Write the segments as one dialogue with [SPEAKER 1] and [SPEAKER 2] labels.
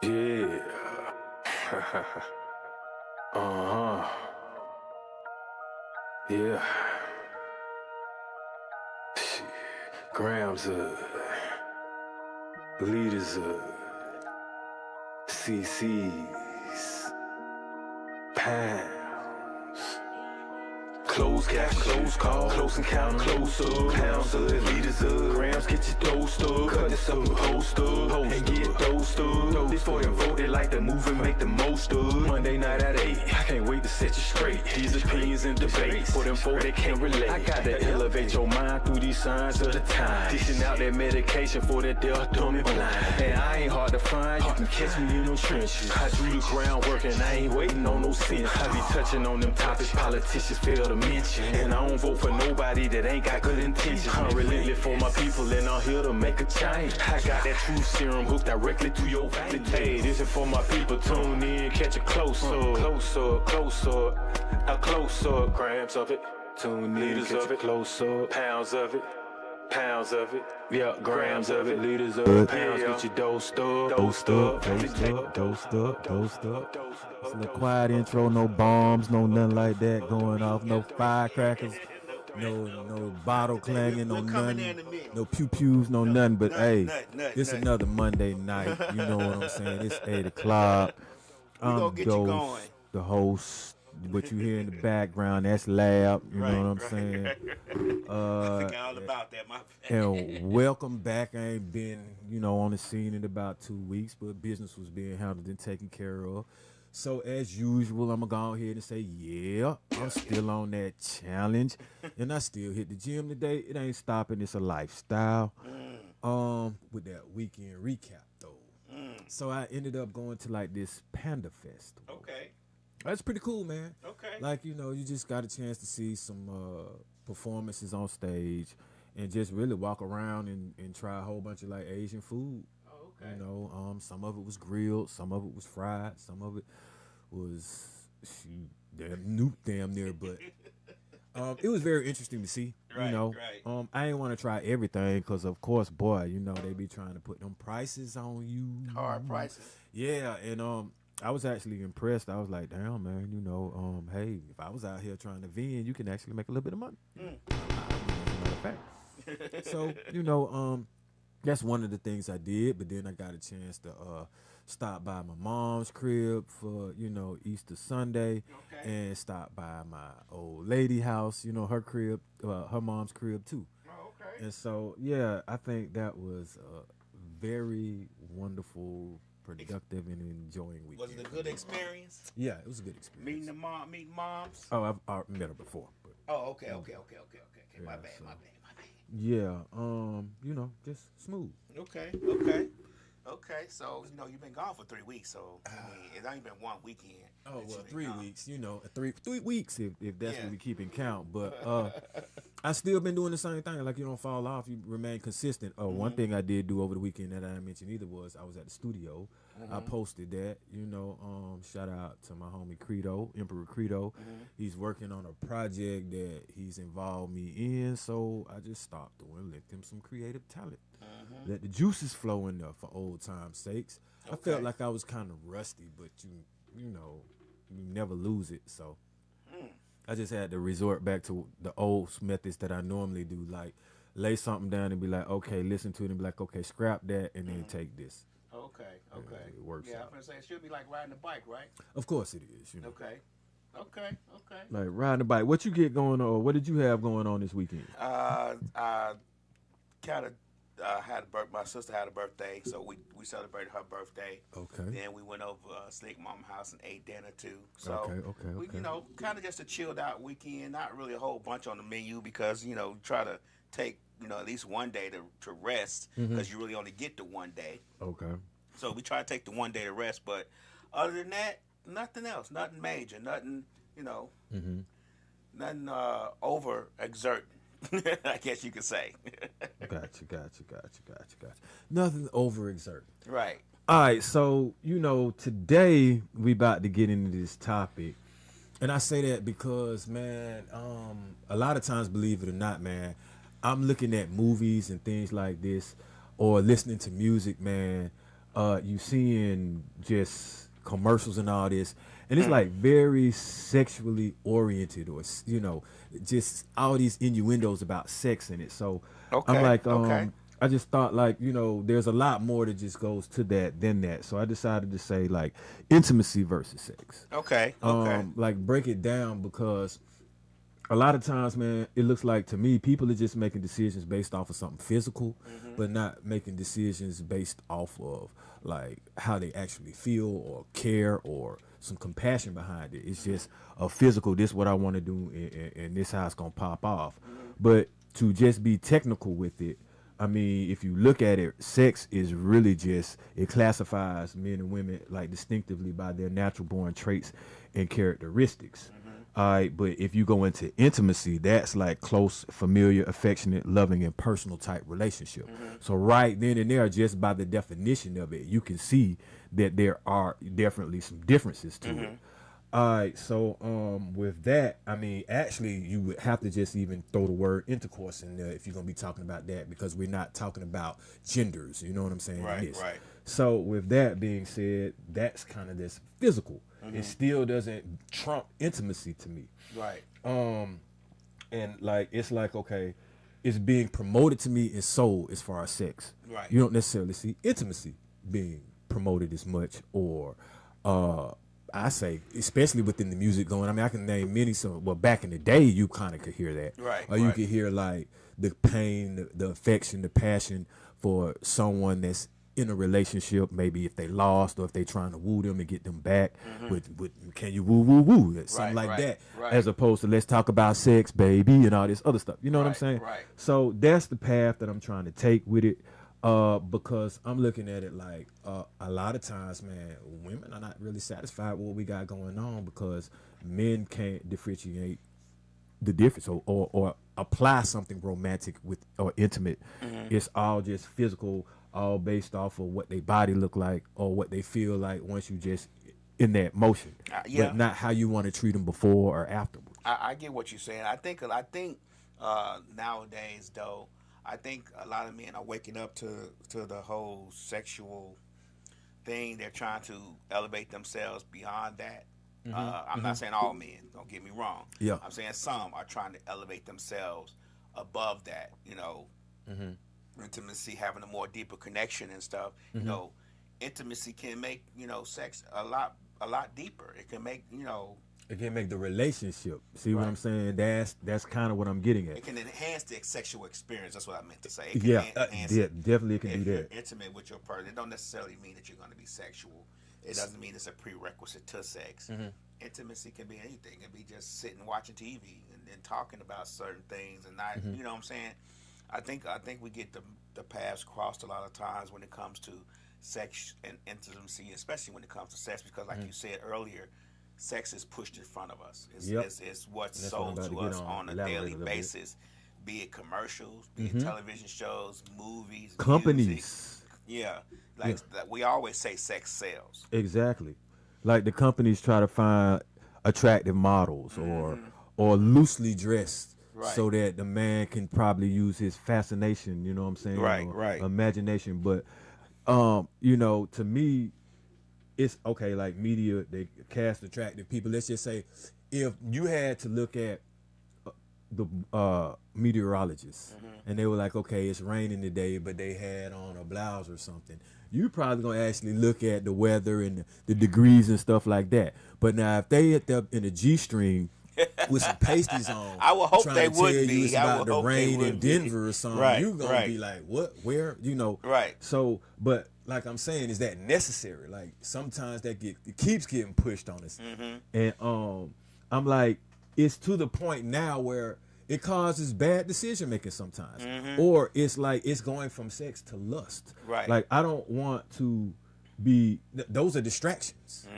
[SPEAKER 1] Yeah. uh-huh. Yeah. Shit. Grams leaders CC's pounds. Close cash, close call, close encounter, close up. Pounds of liters of grams, get your dose up. Cut this up and post up, and get dosed up. This for your vote, they like to move and make the most of. Monday night at 8, I can't wait to set you straight. These opinions and debates, for them folk that can't relate. I got to elevate your mind through these signs of the time. Dishing out that medication for that deaf, dumb and blind. And I ain't hard to find, you can catch me in them trenches. I do the groundwork and I ain't waiting on no sense. I be touching on them topics politicians fail to mention. And I don't vote for nobody that ain't got good intentions. I'm relentless for my people and I'm here to make a change. I got that truth serum hooked directly to your veins. Hey, this is for my people, tune in, catch a close-up. Close-up, close-up, a close-up. Grams of it, tune in, liters of it, close-up. Pounds of it, pounds of it. Yeah, grams of it, liters of it. Pounds, get your dosed up.
[SPEAKER 2] Dosed up, dosed up, dosed up, dosed up. It's a quiet intro, no bombs, no nothing like that going off, no firecrackers, no bottle clanging, no nothing, no pew-pews, no nothing. But hey, it's another Monday night. You know what I'm saying? It's 8 o'clock. I'm Ghost, the host. What you hear in the background, that's Lab. You know what I'm saying?
[SPEAKER 3] I forgot all about that, my
[SPEAKER 2] And welcome back. I ain't been, on the scene in about 2 weeks, but business was being handled and taken care of. So as usual, I'm gonna go ahead and say, yeah, I'm still on that challenge, and I still hit the gym today. It ain't stopping. It's a lifestyle. With that weekend recap though. So I ended up going to like this Panda Festival.
[SPEAKER 3] Okay.
[SPEAKER 2] That's pretty cool, man.
[SPEAKER 3] Okay.
[SPEAKER 2] Like, you just got a chance to see some performances on stage and just really walk around and try a whole bunch of like Asian food.
[SPEAKER 3] Oh, okay.
[SPEAKER 2] Some of it was grilled, some of it was fried, some of it was damn near, but it was very interesting to see.
[SPEAKER 3] Right.
[SPEAKER 2] I ain't want to try everything because, of course, boy, they be trying to put them prices on you.
[SPEAKER 3] Hard prices.
[SPEAKER 2] Yeah, and I was actually impressed. I was like, damn, man, hey, if I was out here trying to vend, you can actually make a little bit of money. Matter of fact. So, that's one of the things I did, but then I got a chance to stop by my mom's crib for, Easter Sunday, and stop by my old lady house, her crib, her mom's crib too.
[SPEAKER 3] Oh, okay.
[SPEAKER 2] And so, yeah, I think that was a very wonderful, productive, and enjoying weekend.
[SPEAKER 3] Was it a good experience?
[SPEAKER 2] Yeah, it was a good experience.
[SPEAKER 3] Meeting moms?
[SPEAKER 2] Oh, I've met her before. But
[SPEAKER 3] Oh, okay. My bad.
[SPEAKER 2] yeah, just smooth.
[SPEAKER 3] Okay. So, you've been gone for 3 weeks, so it's only been 1 weekend.
[SPEAKER 2] Oh, well, 3 weeks, 3 weeks if that's what we keeping count. But I still been doing the same thing. Like, you don't fall off, you remain consistent. One thing I did do over the weekend that I didn't mention either was I was at the studio. I posted that, shout out to my homie Credo, Emperor Credo. He's working on a project that he's involved me in, so I just stopped doing, let them some creative talent. Let the juices flow in there for old time's sakes. I felt like I was kind of rusty, but you never lose it, so I just had to resort back to the old methods that I normally do, like lay something down and be like, okay, listen to it and be like, okay, scrap that and then take this.
[SPEAKER 3] Okay.
[SPEAKER 2] It works
[SPEAKER 3] Yeah,
[SPEAKER 2] out.
[SPEAKER 3] I'm gonna say it should be like riding a bike, right?
[SPEAKER 2] Of course it is,
[SPEAKER 3] Okay.
[SPEAKER 2] Like riding a bike. What you get going on? What did you have going on this weekend?
[SPEAKER 3] I kind of my sister had a birthday, so we celebrated her birthday.
[SPEAKER 2] Okay.
[SPEAKER 3] Then we went over Slick Mama house and ate dinner too. So
[SPEAKER 2] Okay.
[SPEAKER 3] we, kind of just a chilled out weekend. Not really a whole bunch on the menu because try to take at least 1 day to rest because you really only get the 1 day.
[SPEAKER 2] Okay.
[SPEAKER 3] So we try to take the 1 day to rest, but other than that, nothing else, nothing major, nothing nothing over exerting. I guess you could say.
[SPEAKER 2] Gotcha. Nothing overexert.
[SPEAKER 3] Right.
[SPEAKER 2] All right, so, today we about to get into this topic. And I say that because, man, a lot of times, believe it or not, man, I'm looking at movies and things like this or listening to music, man, you seeing just commercials and all this, and it's like very sexually oriented, or just all these innuendos about sex in it. So I'm like, I just thought, like, there's a lot more that just goes to that than that. So I decided to say, like, intimacy versus sex.
[SPEAKER 3] Okay.
[SPEAKER 2] Like, break it down, because a lot of times, man, it looks like to me people are just making decisions based off of something physical, but not making decisions based off of like how they actually feel or care or some compassion behind it. It's just a physical, this what I want to do, and this how it's gonna pop off. But to just be technical with it, I mean, if you look at it, sex is really just, it classifies men and women like distinctively by their natural born traits and characteristics. All right, but if you go into intimacy, that's like close, familiar, affectionate, loving, and personal type relationship. So right then and there, just by the definition of it, you can see that there are definitely some differences to it. All right, so with that, I mean, actually, you would have to just even throw the word intercourse in there if you're gonna be talking about that, because we're not talking about genders. You know what I'm saying?
[SPEAKER 3] Right.
[SPEAKER 2] So with that being said, that's kind of this physical. It still doesn't trump intimacy to me.
[SPEAKER 3] Right.
[SPEAKER 2] And like, it's like, okay, it's being promoted to me in soul as far as sex.
[SPEAKER 3] Right.
[SPEAKER 2] You don't necessarily see intimacy being promoted as much, or I say, especially within the music going. I mean, I can name many songs. Well, back in the day, you kind of could hear that.
[SPEAKER 3] Right.
[SPEAKER 2] Or you could hear like the pain, the affection, the passion for someone that's in a relationship, maybe if they lost or if they trying to woo them and get them back with can you woo, something like that, as opposed to let's talk about sex, baby, and all this other stuff. You know what I'm saying?
[SPEAKER 3] Right.
[SPEAKER 2] So that's the path that I'm trying to take with it, because I'm looking at it like a lot of times, man, women are not really satisfied with what we got going on because men can't differentiate the difference or apply something romantic with or intimate. It's all just physical, all based off of what their body look like or what they feel like once you just in that motion, but not how you want to treat them before or afterwards.
[SPEAKER 3] I get what you're saying. I think nowadays, though, I think a lot of men are waking up to the whole sexual thing. They're trying to elevate themselves beyond that. I'm not saying all men, don't get me wrong.
[SPEAKER 2] Yeah.
[SPEAKER 3] I'm saying some are trying to elevate themselves above that, intimacy, having a more deeper connection and stuff. Intimacy can make, sex a lot deeper. It can make,
[SPEAKER 2] it can make the relationship. See what I'm saying? That's kind of what I'm getting at.
[SPEAKER 3] It can enhance the sexual experience. That's what I meant to say.
[SPEAKER 2] Definitely it can do that.
[SPEAKER 3] If you're intimate with your partner, it don't necessarily mean that you're going to be sexual. It doesn't mean it's a prerequisite to sex. Intimacy can be anything. It can be just sitting watching TV and talking about certain things and not, you know what I'm saying? I think we get the paths crossed a lot of times when it comes to sex and intimacy, especially when it comes to sex, because like you said earlier, sex is pushed in front of us. It's what's sold to us on a daily basis, be it commercials, be it television shows, movies,
[SPEAKER 2] companies.
[SPEAKER 3] Music. Like we always say sex sells.
[SPEAKER 2] Exactly. Like the companies try to find attractive models or loosely dressed so that the man can probably use his fascination, you know what I'm saying?
[SPEAKER 3] Right.
[SPEAKER 2] Imagination. But to me, it's okay, like media, they cast attractive people. Let's just say if you had to look at the meteorologists and they were like, okay, it's raining today, but they had on a blouse or something, you probably gonna actually look at the weather and the degrees and stuff like that. But now if they hit up in a G-string with some pasties on,
[SPEAKER 3] I would hope they would
[SPEAKER 2] be. It's about the rain in Denver or something. You gonna be like, what? Where?
[SPEAKER 3] Right.
[SPEAKER 2] So, but like I'm saying, is that necessary? Like sometimes it keeps getting pushed on us, and I'm like, it's to the point now where it causes bad decision making sometimes, or it's like it's going from sex to lust.
[SPEAKER 3] Right.
[SPEAKER 2] Like I don't want to be. Those are distractions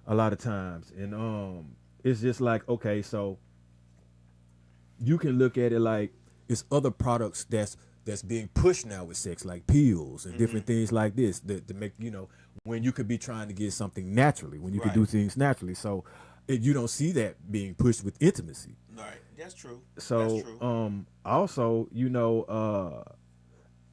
[SPEAKER 2] a lot of times, and it's just like, okay, so you can look at it like it's other products that's being pushed now with sex, like pills and different things like this to make, when you could be trying to get something naturally, when you could do things naturally. So you don't see that being pushed with intimacy.
[SPEAKER 3] Right. That's true.
[SPEAKER 2] So,
[SPEAKER 3] That's true.
[SPEAKER 2] Also,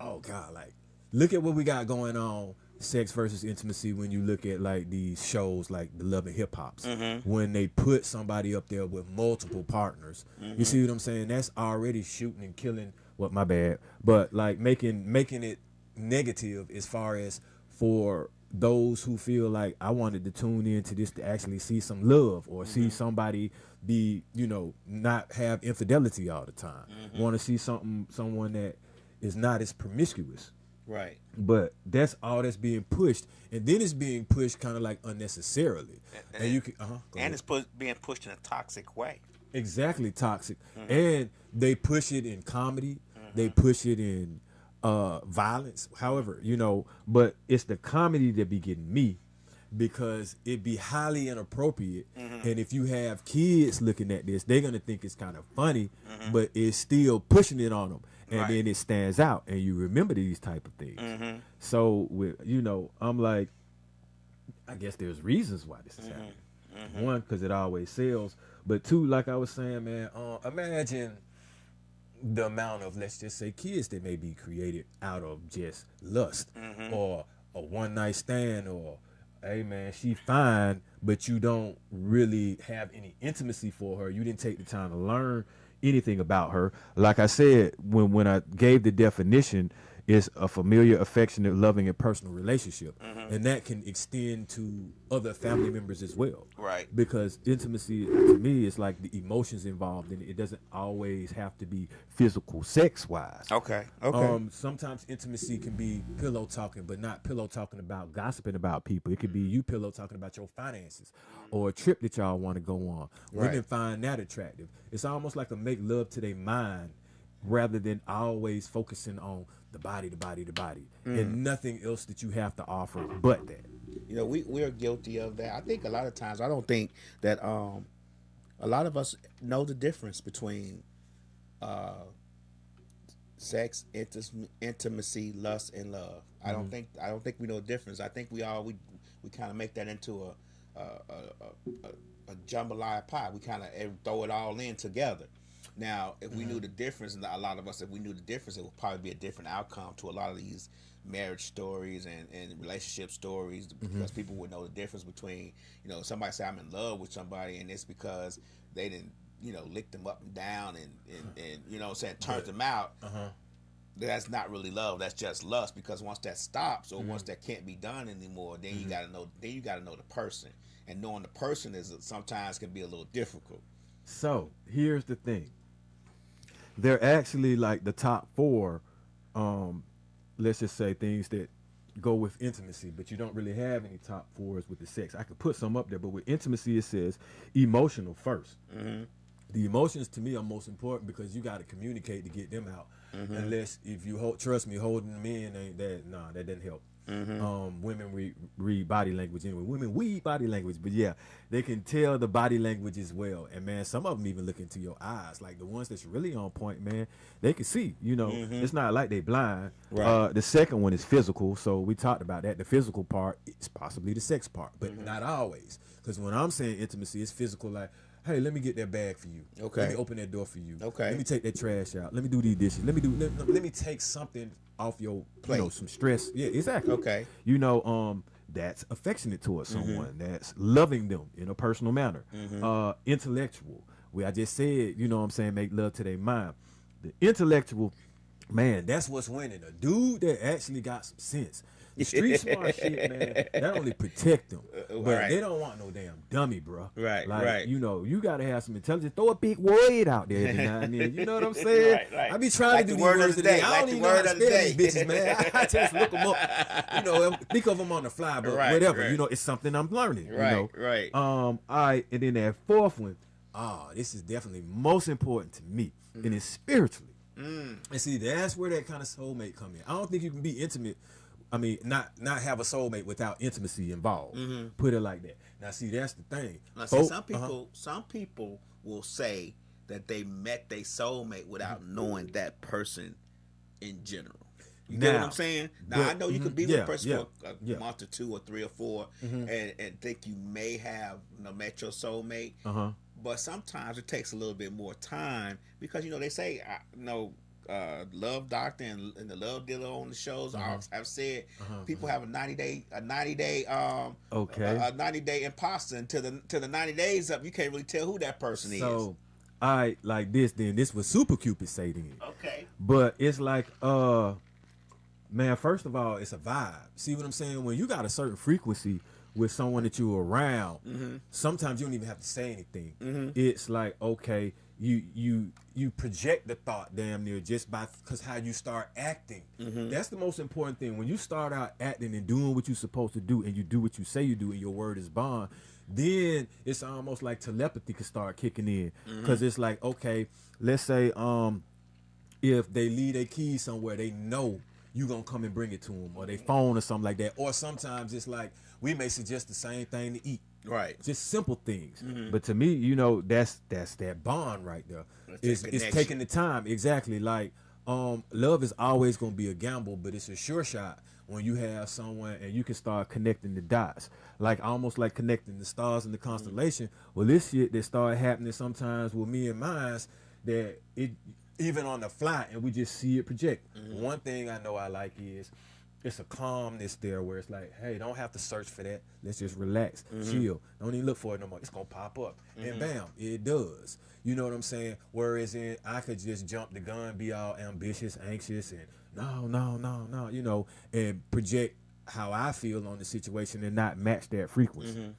[SPEAKER 2] oh God, like look at what we got going on, sex versus intimacy, when you look at like these shows like the Love and Hip Hops, when they put somebody up there with multiple partners. You see what I'm saying? That's already shooting and killing. What, my bad, but like making it negative as far as for those who feel like I wanted to tune into this to actually see some love or see somebody be, not have infidelity all the time. Want to see someone that is not as promiscuous.
[SPEAKER 3] Right.
[SPEAKER 2] But that's all that's being pushed, and then it's being pushed kind of like unnecessarily. And you can,
[SPEAKER 3] and it's being pushed in a toxic way.
[SPEAKER 2] Exactly, toxic. And they push it in comedy. They push it in violence, however, but it's the comedy that be getting me, because it be highly inappropriate. And if you have kids looking at this, they're gonna think it's kind of funny, but it's still pushing it on them, and then it stands out, and you remember these type of things. So with I'm like, I guess there's reasons why this is happening. One, because it always sells, but two, like I was saying, man, imagine the amount of, let's just say, kids that may be created out of just lust, or a one night stand, or hey man, she fine, but you don't really have any intimacy for her. You didn't take the time to learn anything about her. Like I said, when I gave the definition, it's a familiar, affectionate, loving, and personal relationship, and that can extend to other family members as well.
[SPEAKER 3] Right.
[SPEAKER 2] Because intimacy, to me, is like the emotions involved in it. It doesn't always have to be physical, sex-wise.
[SPEAKER 3] Okay.
[SPEAKER 2] Sometimes intimacy can be pillow talking, but not pillow talking about gossiping about people. It could be you pillow talking about your finances or a trip that y'all want to go on.
[SPEAKER 3] Right.
[SPEAKER 2] Women find that attractive. It's almost like a make love to their mind, rather than always focusing on the body, and nothing else that you have to offer but that.
[SPEAKER 3] We're guilty of that. I think a lot of times, I don't think that a lot of us know the difference between sex, intimacy, lust, and love. I don't think we know the difference. I think we kind of make that into a jambalaya pie. We kind of throw it all in together. Now, if we knew the difference, and a lot of us, if we knew the difference, it would probably be a different outcome to a lot of these marriage stories and relationship stories, because people would know the difference between, somebody say I'm in love with somebody, and it's because they didn't, lick them up and down and turned them out. That's not really love. That's just lust, because once that stops, or once that can't be done anymore, then you gotta know. Then you gotta know the person, and knowing the person is sometimes can be a little difficult.
[SPEAKER 2] So here's the thing. They're actually like the top 4, let's just say, things that go with intimacy, but you don't really have any top 4s with the sex. I could put some up there, but with intimacy, it says emotional first. The emotions, to me, are most important, because you got to communicate to get them out. Unless, if you trust me, holding them in ain't that. Nah, that doesn't help. Women read body language anyway. Women read body language, but yeah, they can tell the body language as well. And man, some of them even look into your eyes. Like the ones that's really on point, man, they can see. It's not like they blind.
[SPEAKER 3] Right.
[SPEAKER 2] The second one is physical. So we talked about that. The physical part is possibly the sex part, but not always. Because when I'm saying intimacy, it's physical. Like, hey, let me get that bag for you.
[SPEAKER 3] Okay.
[SPEAKER 2] Let me open that door for you.
[SPEAKER 3] Okay.
[SPEAKER 2] Let me take that trash out. Let me do these dishes. Let me take something off your plate. Some stress. Yeah, exactly.
[SPEAKER 3] Okay.
[SPEAKER 2] That's affectionate towards someone. That's loving them in a personal manner. Intellectual. I just said, make love to their mind. The intellectual, man, that's what's winning. A dude that actually got some sense. The street smart shit, man, that only protect them. But they don't want no damn dummy, bro.
[SPEAKER 3] Right,
[SPEAKER 2] like,
[SPEAKER 3] right.
[SPEAKER 2] You got to have some intelligence. Throw a big word out there every now and then. You know what I'm saying?
[SPEAKER 3] Right.
[SPEAKER 2] I be trying
[SPEAKER 3] like
[SPEAKER 2] to do
[SPEAKER 3] the
[SPEAKER 2] these
[SPEAKER 3] word
[SPEAKER 2] words
[SPEAKER 3] of the
[SPEAKER 2] today.
[SPEAKER 3] day.
[SPEAKER 2] I don't even know how to spell these bitches, man. I just look them up. Think of them on the fly, but whatever.
[SPEAKER 3] Right.
[SPEAKER 2] It's something I'm learning.
[SPEAKER 3] Right.
[SPEAKER 2] All right, and then that fourth one, this is definitely most important to me, and it's spiritually. And see, that's where that kind of soulmate come in. I don't think you can be intimate. I mean, not have a soulmate without intimacy involved. Put it like that. Now, see, that's the thing.
[SPEAKER 3] Now, see, some people will say that they met their soulmate without knowing that person in general. You get what I'm saying? Now, I know you could be with a person for a month or 2 or 3 or 4 and think you may have met your soulmate. But sometimes it takes a little bit more time, because, they say, Love Doctor and the Love Dealer on the shows, I've said people have a 90-day
[SPEAKER 2] Okay.
[SPEAKER 3] a 90-day imposter until the 90 days up. You can't really tell who that person is.
[SPEAKER 2] So, all right, like this. Then this was Super Cupid say then.
[SPEAKER 3] Okay.
[SPEAKER 2] But it's like, man, first of all, it's a vibe. See what I'm saying? When you got a certain frequency with someone that you're around, sometimes you don't even have to say anything. It's like, okay, you project the thought damn near just by because how you start acting. That's the most important thing. When you start out acting and doing what you're supposed to do, and you do what you say you do, and your word is bond, then it's almost like telepathy can start kicking in. Because it's like, okay, let's say if they leave their keys somewhere, they know you gonna come and bring it to them, or their phone or something like that. Or sometimes it's like we may suggest the same thing to eat.
[SPEAKER 3] Right.
[SPEAKER 2] Just simple things. But to me, you know, that's that bond right there. It's taking the time. Exactly. Like, love is always gonna be a gamble, but it's a sure shot when you have someone and you can start connecting the dots. Like almost like connecting the stars in the constellation. Well, this shit that started happening sometimes with me and mine, that it even on the fly and we just see it project. One thing I know I like is it's a calmness there where it's like, hey, don't have to search for that. Let's just relax, chill. Don't even look for it no more. It's gonna pop up, and bam, it does. You know what I'm saying? Whereas I could just jump the gun, be all ambitious, anxious, and no, you know, and project how I feel on the situation and not match that frequency.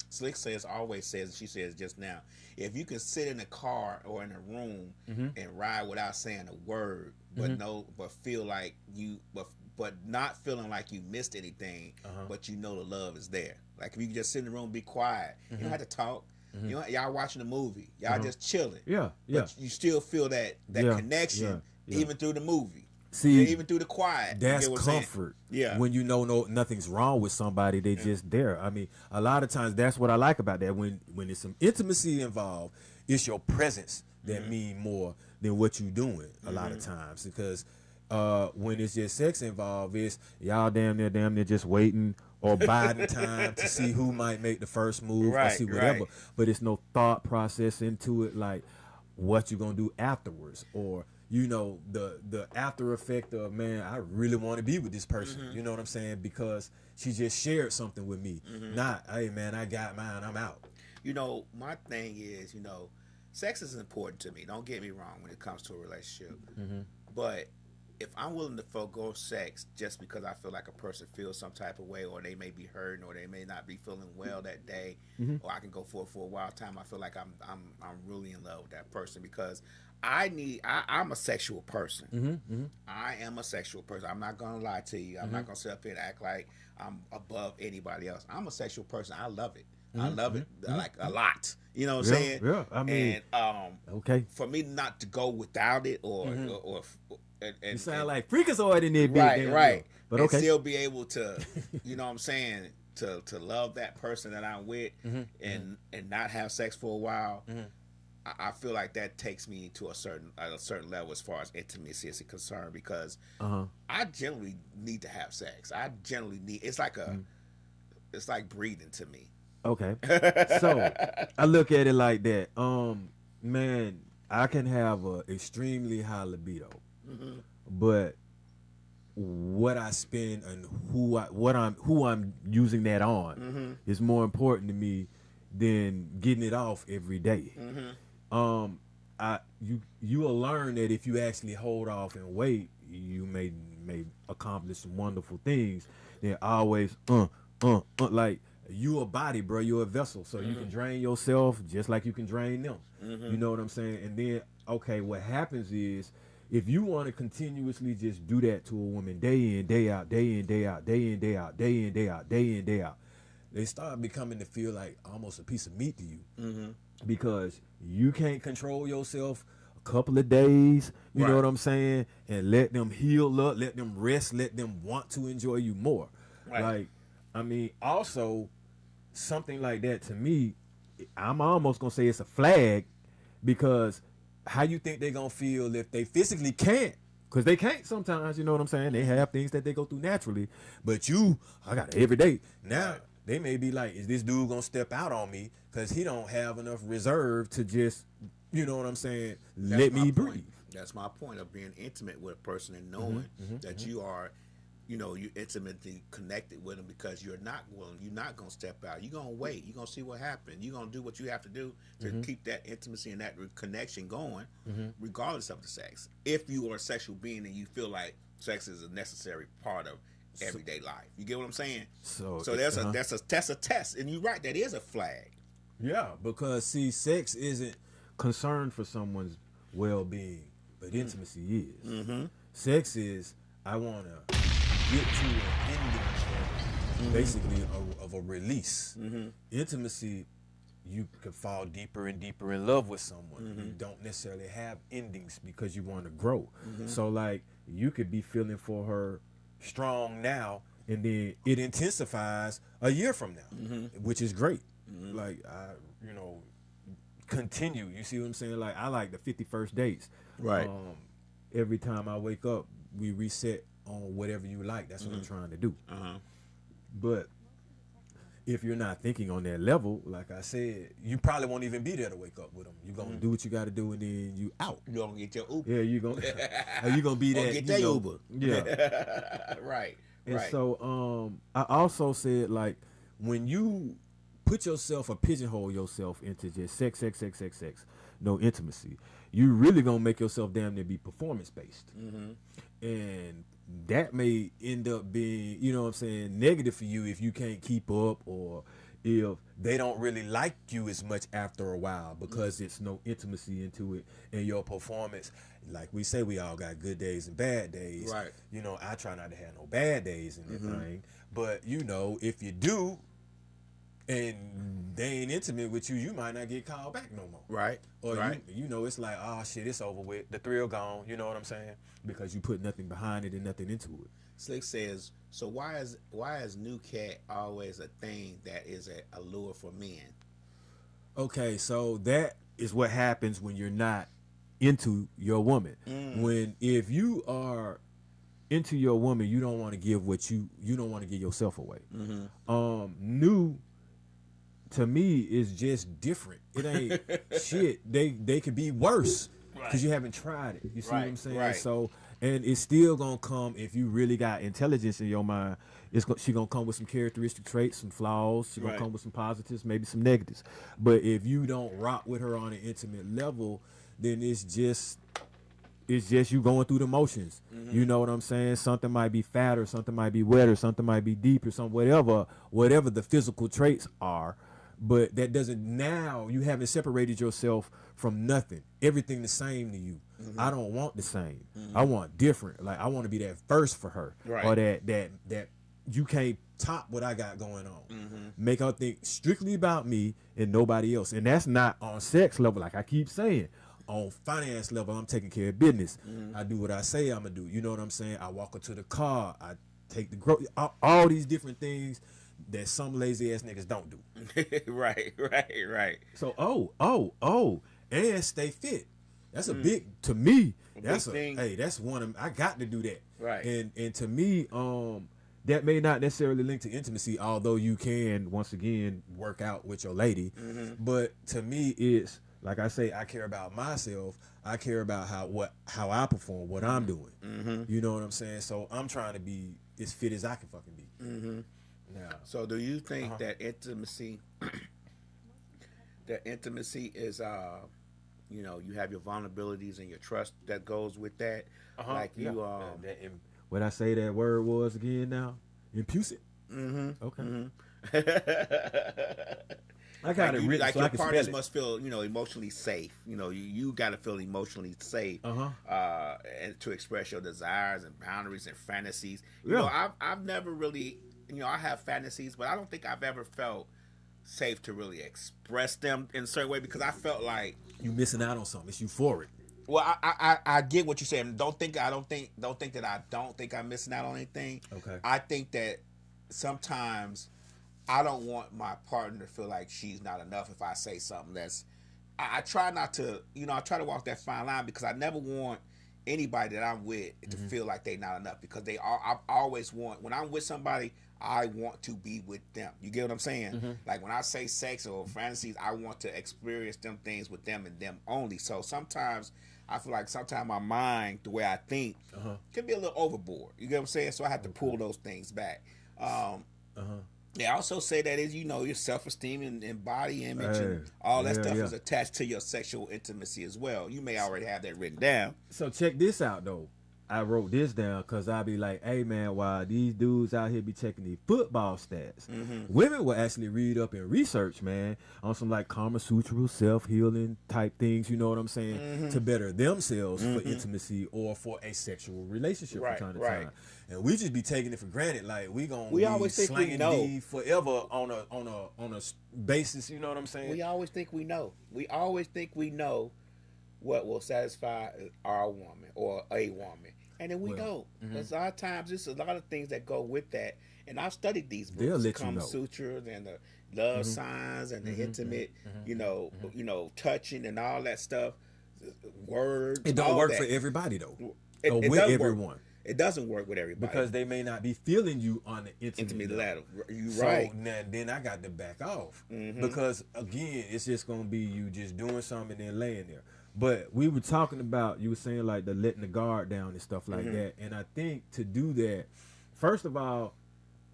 [SPEAKER 3] Slick always says, and she says just now, if you can sit in a car or in a room and ride without saying a word, but feel like but not feeling like you missed anything, but you know the love is there. Like if you can just sit in the room, be quiet, you don't have to talk. You know, y'all watching a movie, y'all just chilling. But you still feel that connection even through the movie.
[SPEAKER 2] See,
[SPEAKER 3] even through the quiet.
[SPEAKER 2] That's comfort.
[SPEAKER 3] Yeah.
[SPEAKER 2] When you know nothing's wrong with somebody, they just there. I mean, a lot of times that's what I like about that. When there's some intimacy involved, it's your presence that mean more than what you doing a lot of times. Because when it's just sex involved, it's y'all damn near just waiting or biding time to see who might make the first move or see whatever. But it's no thought process into it, like what you gonna do afterwards, or you know, the after effect of, man, I really want to be with this person. You know what I'm saying? Because she just shared something with me. Not, hey, man, I got mine, I'm out.
[SPEAKER 3] You know, my thing is, you know, sex is important to me. Don't get me wrong when it comes to a relationship. But if I'm willing to forego sex just because I feel like a person feels some type of way, or they may be hurting, or they may not be feeling well that day, or I can go for a wild time, I feel like I'm really in love with that person, because I'm a sexual person. I am a sexual person. I'm not gonna lie to you. I'm not gonna sit up here and act like I'm above anybody else. I'm a sexual person. I love it. I love it like a lot. You know what I'm saying?
[SPEAKER 2] Yeah. I mean,
[SPEAKER 3] and
[SPEAKER 2] okay.
[SPEAKER 3] For me not to go without it, or
[SPEAKER 2] you sound like freakazoid in there,
[SPEAKER 3] right.
[SPEAKER 2] But
[SPEAKER 3] and
[SPEAKER 2] okay,
[SPEAKER 3] still be able to, you know what I'm saying, to love that person that I'm with, and not have sex for a while. I feel like that takes me to a certain level as far as intimacy is concerned, because I generally need to have sex. I generally need. It's like it's like breathing to me.
[SPEAKER 2] Okay, so I look at it like that. Man, I can have a extremely high libido, but what I spend and who I'm using that on is more important to me than getting it off every day. You'll learn that if you actually hold off and wait, you may accomplish some wonderful things. They're always like, you a body, bro. You're a vessel, so you can drain yourself just like you can drain them. You know what I'm saying? And then, okay, what happens is, if you want to continuously just do that to a woman day in, day out, day in, day out, day in, day out, day in, day out, day in, day out, they start becoming to feel like almost a piece of meat to you, because you can't control yourself a couple of days, you know what I'm saying, and let them heal up, let them rest, let them want to enjoy you more. Like, I mean, also, something like that to me, I'm almost going to say it's a flag, because how you think they're going to feel if they physically can't? Because they can't sometimes, you know what I'm saying? They have things that they go through naturally, but I got it every day. Now, they may be like, is this dude going to step out on me because he don't have enough reserve to just, you know what I'm saying, let me breathe.
[SPEAKER 3] That's my point of being intimate with a person and knowing that you are, you're intimately connected with them, because you're not going to step out. You're going to wait. You're going to see what happens. You're going to do what you have to do to keep that intimacy and that connection going, regardless of the sex. If you are a sexual being and you feel like sex is a necessary part of everyday life, you get what I'm saying? So that's a test, and you're right. That is a flag.
[SPEAKER 2] Yeah, because see, sex isn't concerned for someone's well-being, but intimacy is. Sex is, I want to get to an ending, basically of a release. Intimacy, you can fall deeper and deeper in love with someone. You don't necessarily have endings because you want to grow. So like, you could be feeling for her strong now, and then it intensifies a year from now, which is great. Like, continue. You see what I'm saying? Like, I like the 51st dates.
[SPEAKER 3] Right.
[SPEAKER 2] Every time I wake up, we reset on whatever you like. That's what I'm trying to do. But if you're not thinking on that level, like I said, you probably won't even be there to wake up with them. You're going to do what you got to do, and then you out.
[SPEAKER 3] You're going to get your Uber.
[SPEAKER 2] Yeah, you're going to be there.
[SPEAKER 3] Get that Uber.
[SPEAKER 2] Yeah.
[SPEAKER 3] Right.
[SPEAKER 2] And so I also said, like, when you put yourself or pigeonhole yourself into just sex, no intimacy, you really going to make yourself damn near be performance-based. And that may end up being, negative for you if you can't keep up, or if they don't really like you as much after a while, because it's no intimacy into it, and your performance, like we say, we all got good days and bad days.
[SPEAKER 3] Right.
[SPEAKER 2] I try not to have no bad days in that thing, but if you do, and they ain't intimate with you, you might not get called back no more.
[SPEAKER 3] Right.
[SPEAKER 2] Or it's like, oh shit, it's over with. The thrill gone. You know what I'm saying? Because you put nothing behind it and nothing into it.
[SPEAKER 3] Slick says, so why is new cat always a thing that is a allure for men?
[SPEAKER 2] Okay, so that is what happens when you're not into your woman. If you are into your woman, you don't want to give you don't want to give yourself away. New, to me, is just different. It ain't shit. They could be worse because you haven't tried it. You see what I'm saying?
[SPEAKER 3] Right.
[SPEAKER 2] So, and it's still gonna come if you really got intelligence in your mind. She gonna come with some characteristic traits, some flaws. She gonna come with some positives, maybe some negatives. But if you don't rock with her on an intimate level, then it's just you going through the motions. You know what I'm saying? Something might be fatter, something might be wetter, something might be deeper, whatever the physical traits are. But that doesn't, now you haven't separated yourself from nothing. Everything the same to you. I don't want the same. I want different. Like, I want to be that first for her. Or that you can't top what I got going on. Make her think strictly about me and nobody else. And that's not on sex level, like I keep saying. On finance level, I'm taking care of business. I do what I say I'm going to do. You know what I'm saying? I walk her to the car. I take the all these different things that some lazy ass niggas don't do. Right. So and stay fit. That's a big, to me, that's a thing. Hey, that's one of, I got to do that.
[SPEAKER 3] Right.
[SPEAKER 2] And to me, that may not necessarily link to intimacy, although you can once again work out with your lady. But to me, it's like I say, I care about myself. I care about how I perform, what I'm doing. You know what I'm saying? So I'm trying to be as fit as I can fucking be. Now,
[SPEAKER 3] so do you think that intimacy is you have your vulnerabilities and your trust that goes with that? Like you
[SPEAKER 2] what I say that word was again now? Impulsive. Okay. I got it written
[SPEAKER 3] like
[SPEAKER 2] so
[SPEAKER 3] your
[SPEAKER 2] I can
[SPEAKER 3] partners
[SPEAKER 2] spell it.
[SPEAKER 3] must feel emotionally safe. You got to feel emotionally safe and to express your desires and boundaries and fantasies. I've never really I have fantasies, but I don't think I've ever felt safe to really express them in a certain way, because I felt like
[SPEAKER 2] you missing out on something. It's euphoric.
[SPEAKER 3] Well, I get what you're saying. Don't think that I don't think I'm missing out on anything.
[SPEAKER 2] Okay.
[SPEAKER 3] I think that sometimes I don't want my partner to feel like she's not enough if I say something that's. I try not to, I try to walk that fine line, because I never want anybody that I'm with to feel like they're not enough, because I always want, when I'm with somebody, I want to be with them. You get what I'm saying? Like when I say sex or fantasies, I want to experience them things with them and them only. So sometimes I feel like sometimes my mind, the way I think, can be a little overboard. You get what I'm saying? So I have to pull those things back. They also say that is, your self-esteem and body image and all that stuff is attached to your sexual intimacy as well. You may already have that written down.
[SPEAKER 2] So check this out, though. I wrote this down because I be like, hey, man, while these dudes out here be checking these football stats, women will actually read up and research, man, on some like Kama Sutra, self-healing type things, you know what I'm saying, to better themselves for intimacy or for a sexual relationship from time to time. And we just be taking it for granted, like we always think slanging D forever on a basis, you know what I'm saying?
[SPEAKER 3] We always think we know. We always think we know what will satisfy our woman or a woman. And then we don't. Because a lot of times, there's a lot of things that go with that. And I've studied these books, Kama Sutras and the love signs and the intimate, touching and all that stuff. Words.
[SPEAKER 2] It don't work for everybody though. With everyone.
[SPEAKER 3] It doesn't work with everybody
[SPEAKER 2] because they may not be feeling you on the intimate
[SPEAKER 3] level. You
[SPEAKER 2] so
[SPEAKER 3] right.
[SPEAKER 2] Now, then I got to back off because again, it's just gonna be you just doing something and then laying there. But we were talking about, you were saying like the letting the guard down and stuff like that. And I think to do that, first of all,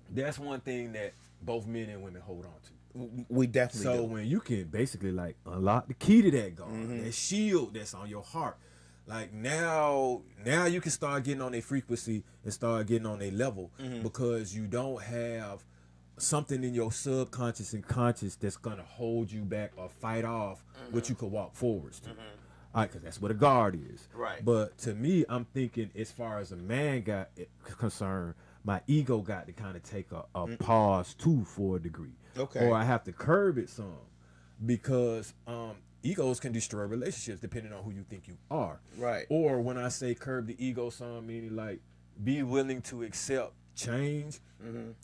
[SPEAKER 2] that's one thing that both men and women hold on
[SPEAKER 3] to. We definitely do.
[SPEAKER 2] So when you can basically like unlock the key to that guard, that shield that's on your heart, like now you can start getting on a frequency and start getting on a level because you don't have something in your subconscious and conscious that's gonna hold you back or fight off what you could walk forwards to. All right, because that's what a guard is.
[SPEAKER 3] Right.
[SPEAKER 2] But to me, I'm thinking as far as a man got concerned, my ego got to kind of take a pause too for a degree.
[SPEAKER 3] Okay.
[SPEAKER 2] Or I have to curb it some because egos can destroy relationships depending on who you think you are.
[SPEAKER 3] Right.
[SPEAKER 2] Or when I say curb the ego some, meaning like be willing to accept change,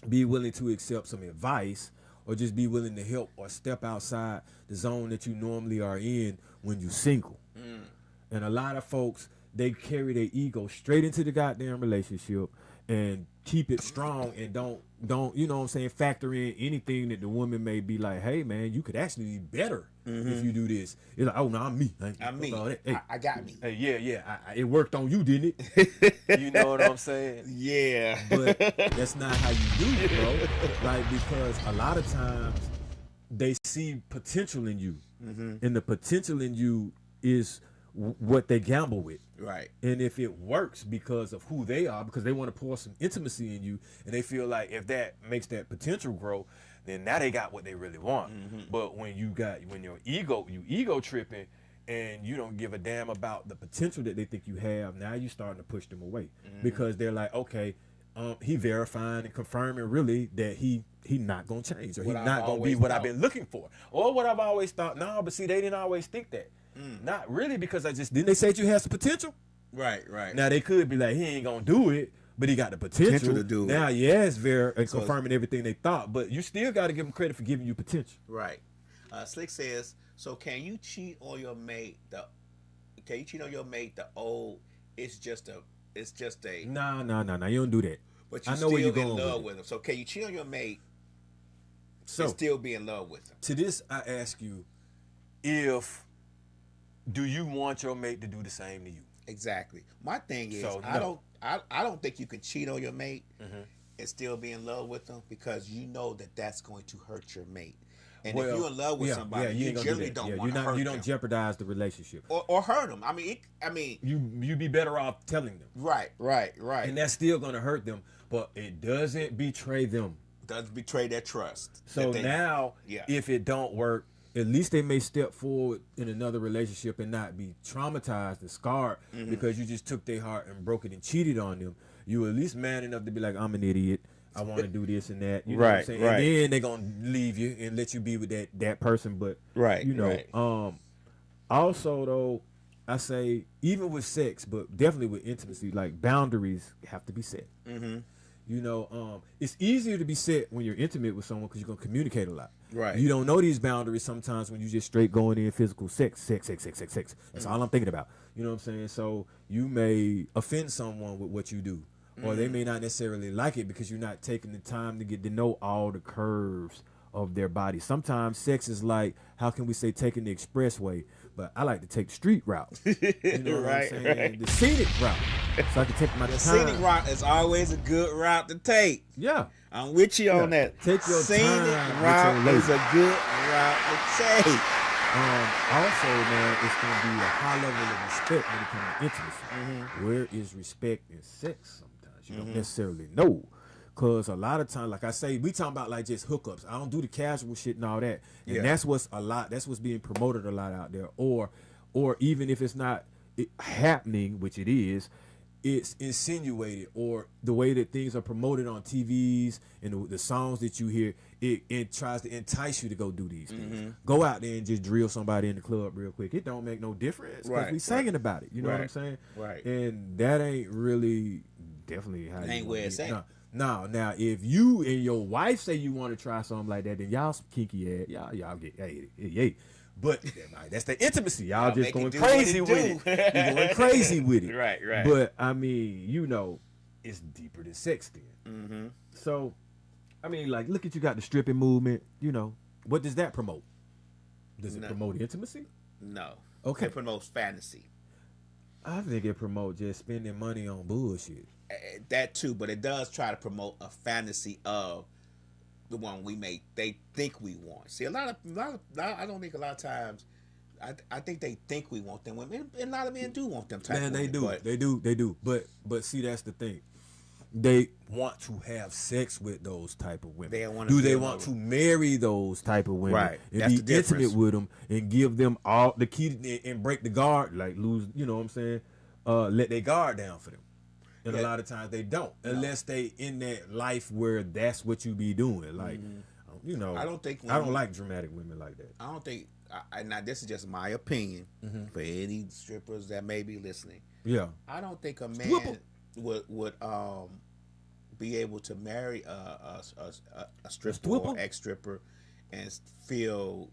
[SPEAKER 2] be willing to accept some advice, or just be willing to help or step outside the zone that you normally are in when you're single. And a lot of folks, they carry their ego straight into the goddamn relationship and keep it strong and don't you know what I'm saying, factor in anything that the woman may be like, hey man, you could actually be better if you do this. It's like, oh no, I'm me.
[SPEAKER 3] I'm me.
[SPEAKER 2] Hey,
[SPEAKER 3] I got me.
[SPEAKER 2] Hey, yeah. It worked on you, didn't it? You know what I'm saying?
[SPEAKER 3] Yeah.
[SPEAKER 2] But that's not how you do it, bro. Like, because a lot of times they see potential in you, and the potential in you is what they gamble with.
[SPEAKER 3] Right.
[SPEAKER 2] And if it works because of who they are, because they want to pour some intimacy in you, and they feel like if that makes that potential grow, then now they got what they really want. But when your ego tripping and you don't give a damn about the potential that they think you have, now you starting to push them away because they're like, okay, he verifying and confirming really that he not gonna change, or he not gonna be what I've been looking for, or what I've always thought. No, but see, they didn't always think that. Not really, because didn't they say you had some potential?
[SPEAKER 3] Right.
[SPEAKER 2] Now they could be like, he ain't gonna do it, but he got the potential
[SPEAKER 3] to do it.
[SPEAKER 2] Now, yes, and confirming everything they thought, but you still got to give them credit for giving you potential.
[SPEAKER 3] Right. Slick says, so can you cheat on your mate? The old? It's just a.
[SPEAKER 2] No. You don't do that.
[SPEAKER 3] But you still in love with him. So can you cheat on your mate? And still be in love with him.
[SPEAKER 2] To this, I ask you, do you want your mate to do the same to you?
[SPEAKER 3] Exactly. My thing is,
[SPEAKER 2] So,
[SPEAKER 3] I don't think you can cheat on your mate and still be in love with them, because you know that that's going to hurt your mate. And if you're in love with somebody, you generally don't want to hurt them.
[SPEAKER 2] You don't jeopardize the relationship
[SPEAKER 3] or hurt them. I mean,
[SPEAKER 2] you be better off telling them.
[SPEAKER 3] Right.
[SPEAKER 2] And that's still going to hurt them, but it doesn't betray them.
[SPEAKER 3] It doesn't betray their trust.
[SPEAKER 2] So now, if it don't work, at least they may step forward in another relationship and not be traumatized and scarred because you just took their heart and broke it and cheated on them. You at least man enough to be like, I'm an idiot. I want to do this and that. You know what I'm saying?
[SPEAKER 3] Right.
[SPEAKER 2] And then they're going to leave you and let you be with that person. But, also, though, I say, even with sex, but definitely with intimacy, like boundaries have to be set. You know, it's easier to be set when you're intimate with someone because you're going to communicate a lot.
[SPEAKER 3] Right.
[SPEAKER 2] You don't know these boundaries sometimes when you just straight going in physical sex. That's all I'm thinking about. You know what I'm saying? So you may offend someone with what you do, or they may not necessarily like it because you're not taking the time to get to know all the curves of their body. Sometimes sex is like, how can we say, taking the expressway, but I like to take the street route. You know what I'm saying?
[SPEAKER 4] Right.
[SPEAKER 2] The scenic route. So I can take my
[SPEAKER 4] The
[SPEAKER 2] time.
[SPEAKER 4] scenic route is always a good route to take.
[SPEAKER 2] Yeah.
[SPEAKER 4] I'm with you on that.
[SPEAKER 2] Take your
[SPEAKER 4] scenic
[SPEAKER 2] time
[SPEAKER 4] route
[SPEAKER 2] with your
[SPEAKER 4] is a good route to take.
[SPEAKER 2] Also, man, it's gonna be a high level of respect when it comes to intimacy. Where is respect in sex? Sometimes you don't necessarily know, cause a lot of times, like I say, we talking about like just hookups. I don't do the casual shit and all that, and that's what's being promoted a lot out there. Or even if it's not happening, which it is. It's insinuated, or the way that things are promoted on TVs and the songs that you hear, it tries to entice you to go do these things. Go out there and just drill somebody in the club real quick. It don't make no difference because we singing about it. You know what I'm saying?
[SPEAKER 4] Right.
[SPEAKER 2] And that ain't really definitely how
[SPEAKER 4] Ain't where it's at.
[SPEAKER 2] No, now if you and your wife say you want to try something like that, then y'all some kinky ass. Y'all get hey. But that's the intimacy. Y'all just going crazy with it. You're going crazy with it.
[SPEAKER 4] Right.
[SPEAKER 2] But I mean, it's deeper than sex then. So, I mean, like, look at you got the stripping movement. What does that promote? Does it promote intimacy?
[SPEAKER 4] No.
[SPEAKER 2] Okay.
[SPEAKER 4] It promotes fantasy.
[SPEAKER 2] I think it promotes just spending money on bullshit.
[SPEAKER 4] That too, but it does try to promote a fantasy of the one they think we want. See, a lot of I don't think a lot of times I think they think we want them women, and a lot of men do want them type. Man,
[SPEAKER 2] they
[SPEAKER 4] women,
[SPEAKER 2] do. But see, that's the thing. They want to have sex with those type of women. They want to marry those type of women,
[SPEAKER 4] right?
[SPEAKER 2] And
[SPEAKER 4] that's
[SPEAKER 2] be intimate with them and give them all the key and break the guard, like lose. You know what I'm saying? Let their guard down for them. And a lot of times they don't, unless they in that life where that's what you be doing. Like, I don't like dramatic women like that.
[SPEAKER 4] I don't think. Now this is just my opinion for any strippers that may be listening.
[SPEAKER 2] Yeah,
[SPEAKER 4] I don't think a man would be able to marry a stripper or ex stripper and feel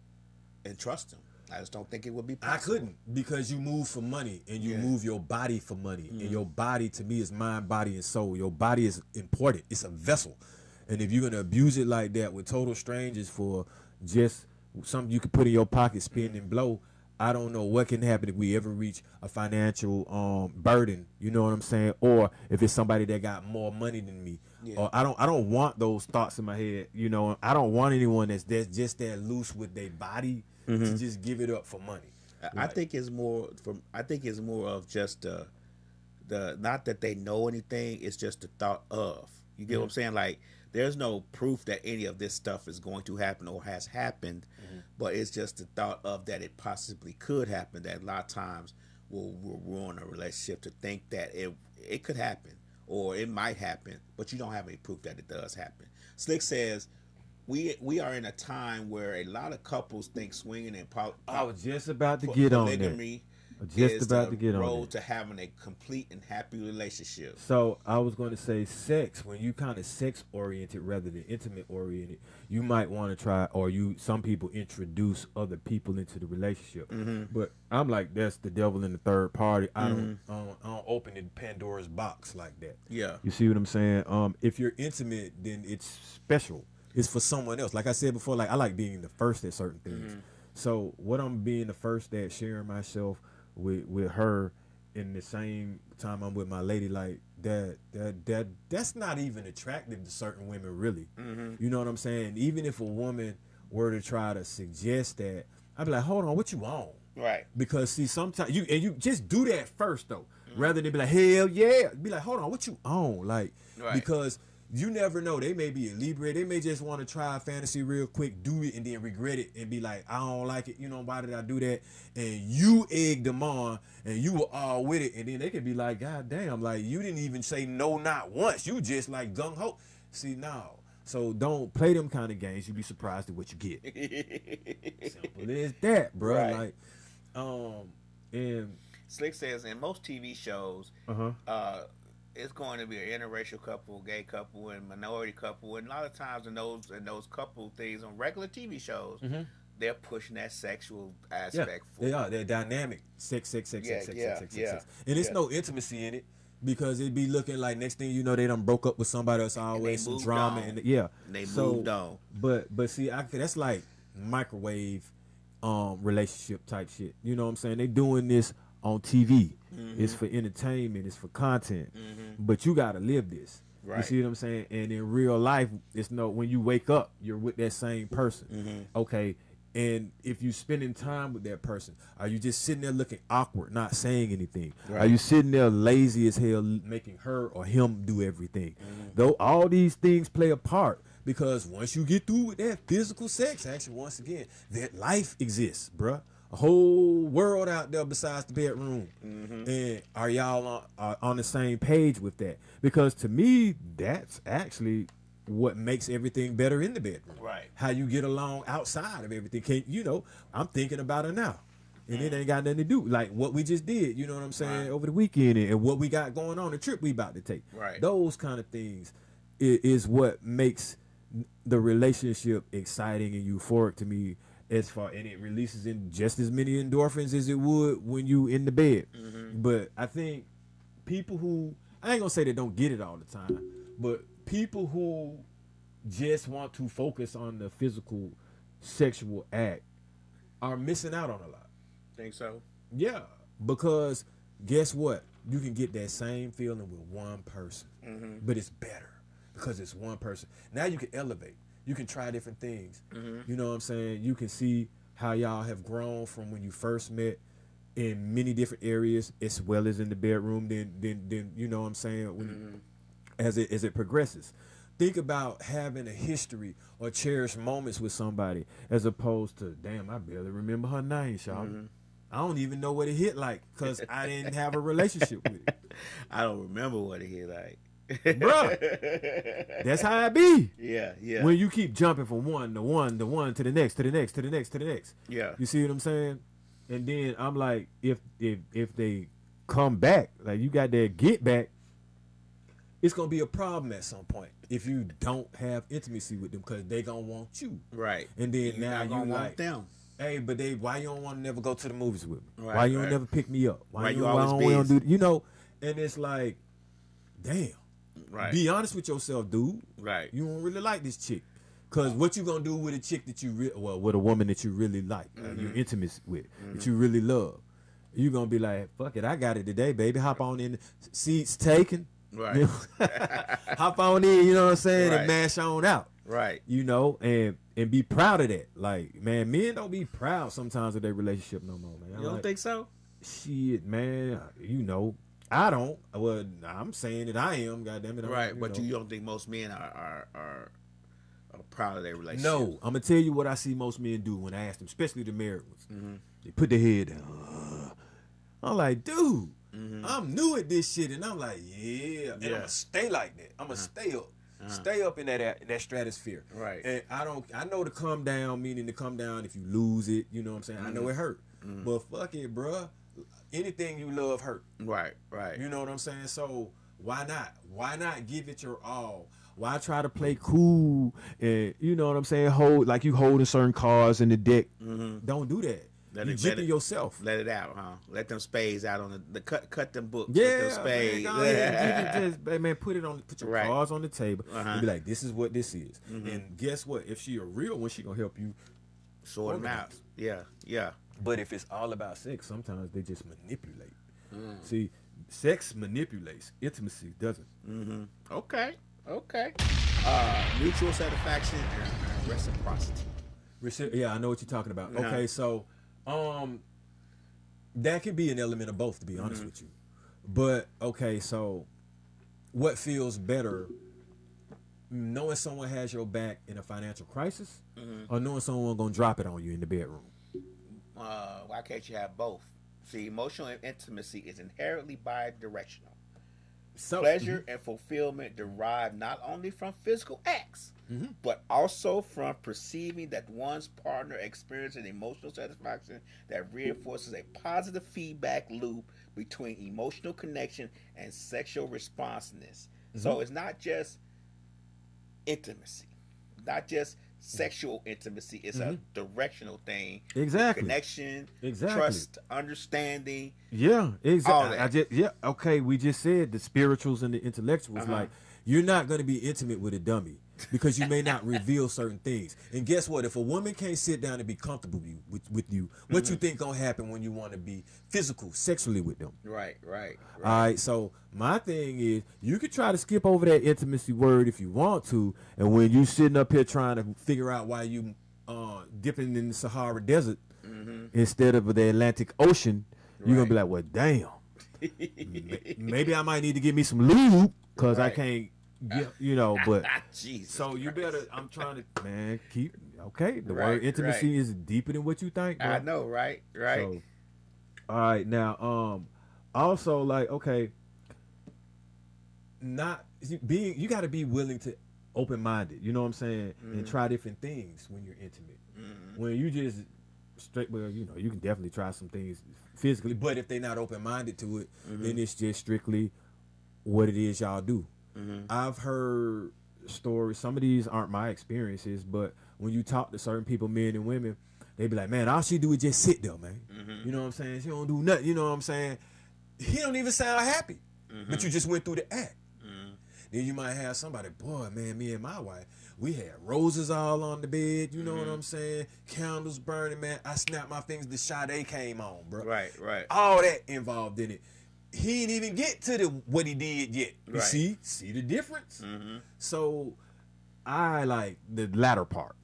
[SPEAKER 4] and trust him. I just don't think it would be possible.
[SPEAKER 2] I couldn't, because you move for money and you move your body for money. And your body, to me, is mind, body, and soul. Your body is important. It's a vessel. And if you're going to abuse it like that with total strangers for just something you can put in your pocket, spin and blow, I don't know what can happen if we ever reach a financial burden. You know what I'm saying? Or if it's somebody that got more money than me. Yeah. Or I don't want those thoughts in my head. I don't want anyone that's just that loose with their body to just give it up for money.
[SPEAKER 4] I think it's more of just the not that they know anything. It's just the thought of. You get what I'm saying? Like, there's no proof that any of this stuff is going to happen or has happened, but it's just the thought of that it possibly could happen. That a lot of times will ruin a relationship, to think that it could happen or it might happen, but you don't have any proof that it does happen. Slick says, we are in a time where a lot of couples think swinging and
[SPEAKER 2] I was just about to get on that.
[SPEAKER 4] Is the road to having a complete and happy relationship.
[SPEAKER 2] So I was going to say, sex, when you kind of sex oriented rather than intimate oriented, you might want to try, or some people introduce other people into the relationship. But I'm like, that's the devil in the third party. I don't open the Pandora's box like that. Yeah, you see what I'm saying? If you're intimate, then it's special. It's for someone else. Like I said before, like, I like being the first at certain things. So what I'm being the first at, sharing myself with her in the same time I'm with my lady, like that's not even attractive to certain women, really. You know what I'm saying? Even if a woman were to try to suggest that, I'd be like, hold on, what you on? Right. Because see, sometimes you just do that first though, rather than be like, hell yeah, be like, hold on, what you on? Like, because you never know. They may be a Libra. They may just want to try a fantasy real quick, do it, and then regret it and be like, I don't like it. Why did I do that? And you egged them on, and you were all with it. And then they could be like, God damn, like, you didn't even say no, not once. You just like gung ho. See, no. So don't play them kind of games. You'll be surprised at what you get. Simple as that, bro.
[SPEAKER 4] Right.
[SPEAKER 2] Like, and
[SPEAKER 4] Slick says in most TV shows, it's going to be an interracial couple, gay couple, and minority couple, and a lot of times in those couple things on regular TV shows, they're pushing that sexual aspect.
[SPEAKER 2] They're dynamic, sex, and it's no intimacy in it, because it'd be looking like next thing you know they done broke up with somebody else, always some drama, and they moved on. But see, that's like microwave relationship type shit. You know what I'm saying? They doing this on TV. It's for entertainment. It's for content. But you gotta live this.
[SPEAKER 4] Right.
[SPEAKER 2] You see what I'm saying? And in real life, it's no, when you wake up, you're with that same person. Okay. And if you spending time with that person, are you just sitting there looking awkward, not saying anything?
[SPEAKER 4] Right.
[SPEAKER 2] Are you sitting there lazy as hell, making her or him do everything? Though all these things play a part, because once you get through with that physical sex, actually, once again, that life exists, bruh. A whole world out there besides the bedroom. And are y'all on the same page with that? Because to me, that's actually what makes everything better in the bedroom.
[SPEAKER 3] Right.
[SPEAKER 2] How you get along outside of everything. Can't, you know, I'm thinking about it now. And it ain't got nothing to do. Like what we just did, you know what I'm saying, over the weekend, and what we got going on, the trip we about to take.
[SPEAKER 4] Right.
[SPEAKER 2] Those kind of things is what makes the relationship exciting and euphoric to me, as far, and it releases in just as many endorphins as it would when you in the bed. But I think people who, I ain't gonna say they don't get it all the time, but people who just want to focus on the physical sexual act are missing out on a lot.
[SPEAKER 4] Think so?
[SPEAKER 2] Yeah, because guess what? You can get that same feeling with one person, but it's better because it's one person. Now you can elevate. You can try different things. You know what I'm saying? You can see how y'all have grown from when you first met in many different areas, as well as in the bedroom. Then you know what I'm saying? When, as it progresses, think about having a history or cherished moments with somebody, as opposed to, damn, I barely remember her name, Sean. I don't even know what it hit like because I didn't have a relationship with it.
[SPEAKER 4] I don't remember what it hit like.
[SPEAKER 2] Bruh, that's how it be.
[SPEAKER 4] Yeah.
[SPEAKER 2] When you keep jumping from one to one to one to the next to the next to the next to the next.
[SPEAKER 4] Yeah.
[SPEAKER 2] You see what I'm saying? And then I'm like, if they come back, like you got that get back, it's gonna be a problem at some point if you don't have intimacy with them, because they gonna want you.
[SPEAKER 4] Right.
[SPEAKER 2] And then
[SPEAKER 4] You're
[SPEAKER 2] now
[SPEAKER 4] not
[SPEAKER 2] you
[SPEAKER 4] gonna want
[SPEAKER 2] like,
[SPEAKER 4] them.
[SPEAKER 2] hey, but why you don't want to never go to the movies with me?
[SPEAKER 4] Right,
[SPEAKER 2] Why you don't
[SPEAKER 4] right.
[SPEAKER 2] never pick me up? Why
[SPEAKER 4] Right,
[SPEAKER 2] you
[SPEAKER 4] you
[SPEAKER 2] always
[SPEAKER 4] always
[SPEAKER 2] don't
[SPEAKER 4] busy.
[SPEAKER 2] do, you know? And it's like, damn.
[SPEAKER 4] Right.
[SPEAKER 2] Be honest with yourself, dude.
[SPEAKER 4] Right.
[SPEAKER 2] You don't really like this chick, cause what you gonna do with a chick that you with a woman that you really like, you're intimate with, that you really love? You gonna be like, fuck it, I got it today, baby. Hop on in, seats taken.
[SPEAKER 4] Right.
[SPEAKER 2] You know? Hop on in, you know what I'm saying,
[SPEAKER 4] Right.
[SPEAKER 2] and mash on out.
[SPEAKER 4] Right.
[SPEAKER 2] You know, and be proud of that. Like, man, men don't be proud sometimes of their relationship no more, man.
[SPEAKER 4] You don't think so?
[SPEAKER 2] Shit, man. You know, I don't. Well, I'm saying that I am. Goddamn it.
[SPEAKER 4] Right. But
[SPEAKER 2] know.
[SPEAKER 4] you don't think most men are proud of their relationship?
[SPEAKER 2] No, I'm gonna tell you what I see most men do when I ask them, especially the married ones. They put their head down. I'm like, dude, I'm new at this shit, and I'm like, yeah, and I'm gonna stay like that. I'm gonna stay up in that stratosphere.
[SPEAKER 4] Right.
[SPEAKER 2] And I know to come down, meaning to come down if you lose it. You know what I'm saying? I know it hurt, but fuck it, bruh. Anything you love hurt.
[SPEAKER 4] Right. Right.
[SPEAKER 2] You know what I'm saying? So why not? Why not give it your all? Why try to play cool and, you know what I'm saying, hold like you holding certain cards in the deck? Don't do that. You jipping yourself.
[SPEAKER 4] Let it out, huh? Let them spades out on the cut them books.
[SPEAKER 2] Yeah,
[SPEAKER 4] Let them spades.
[SPEAKER 2] man, go ahead, man, put your
[SPEAKER 4] Right.
[SPEAKER 2] cards on the table and be like, this is what this is. And guess what? If she a real one, she gonna help you
[SPEAKER 4] Sort them out.
[SPEAKER 2] organize.
[SPEAKER 4] Yeah.
[SPEAKER 2] But if it's all about sex, sometimes they just manipulate. See, sex manipulates. Intimacy doesn't.
[SPEAKER 4] Okay. Mutual satisfaction and reciprocity.
[SPEAKER 2] Yeah, I know what you're talking about.
[SPEAKER 4] Yeah.
[SPEAKER 2] Okay, so that could be an element of both, to be honest with you. But okay, so what feels better, knowing someone has your back in a financial crisis, or knowing someone gonna drop it on you in the bedroom?
[SPEAKER 4] Why can't you have both? See, emotional intimacy is inherently bi-directional.
[SPEAKER 2] So
[SPEAKER 4] Pleasure and fulfillment derive not only from physical acts, but also from perceiving that one's partner experiences emotional satisfaction that reinforces a positive feedback loop between emotional connection and sexual responsiveness. So it's not just intimacy, not just sexual intimacy. It's a directional thing.
[SPEAKER 2] Exactly.
[SPEAKER 4] Connection,
[SPEAKER 2] Exactly.
[SPEAKER 4] trust, understanding.
[SPEAKER 2] Yeah,
[SPEAKER 4] All
[SPEAKER 2] exactly.
[SPEAKER 4] that.
[SPEAKER 2] Okay, we just said the spirituals and the intellectuals. Like, you're not going to be intimate with a dummy because you may not reveal certain things. And guess what? If a woman can't sit down and be comfortable with you, what you think going to happen when you want to be physical, sexually with them?
[SPEAKER 4] Right.
[SPEAKER 2] All right, so my thing is, you could try to skip over that intimacy word if you want to, and when you sitting up here trying to figure out why you dipping in the Sahara Desert instead of the Atlantic Ocean, you're going to be like, well, damn. Maybe I might need to get me some lube because I can't get, but
[SPEAKER 4] Jesus
[SPEAKER 2] so you
[SPEAKER 4] Christ.
[SPEAKER 2] better, I'm trying to, man, keep, okay, the word intimacy is deeper than what you think, bro.
[SPEAKER 4] I know, right.
[SPEAKER 2] So, all right, now, also, like, okay, you got to be willing to open-minded, you know what I'm saying, and try different things when you're intimate. When you just straight, well, you can definitely try some things physically, but if they're not open-minded to it, then it's just strictly what it is y'all do. I've heard stories, some of these aren't my experiences, but when you talk to certain people, men and women, they be like, man, all she do is just sit there, man. You know what I'm saying? She don't do nothing, you know what I'm saying? He don't even sound happy, but you just went through the act. Then you might have somebody, boy, man, me and my wife, we had roses all on the bed, you know what I'm saying? Candles burning, man. I snapped my fingers, the Sade came on, bro.
[SPEAKER 4] Right.
[SPEAKER 2] All that involved in it. He didn't even get to what he did yet. You see the difference? So I like the latter part.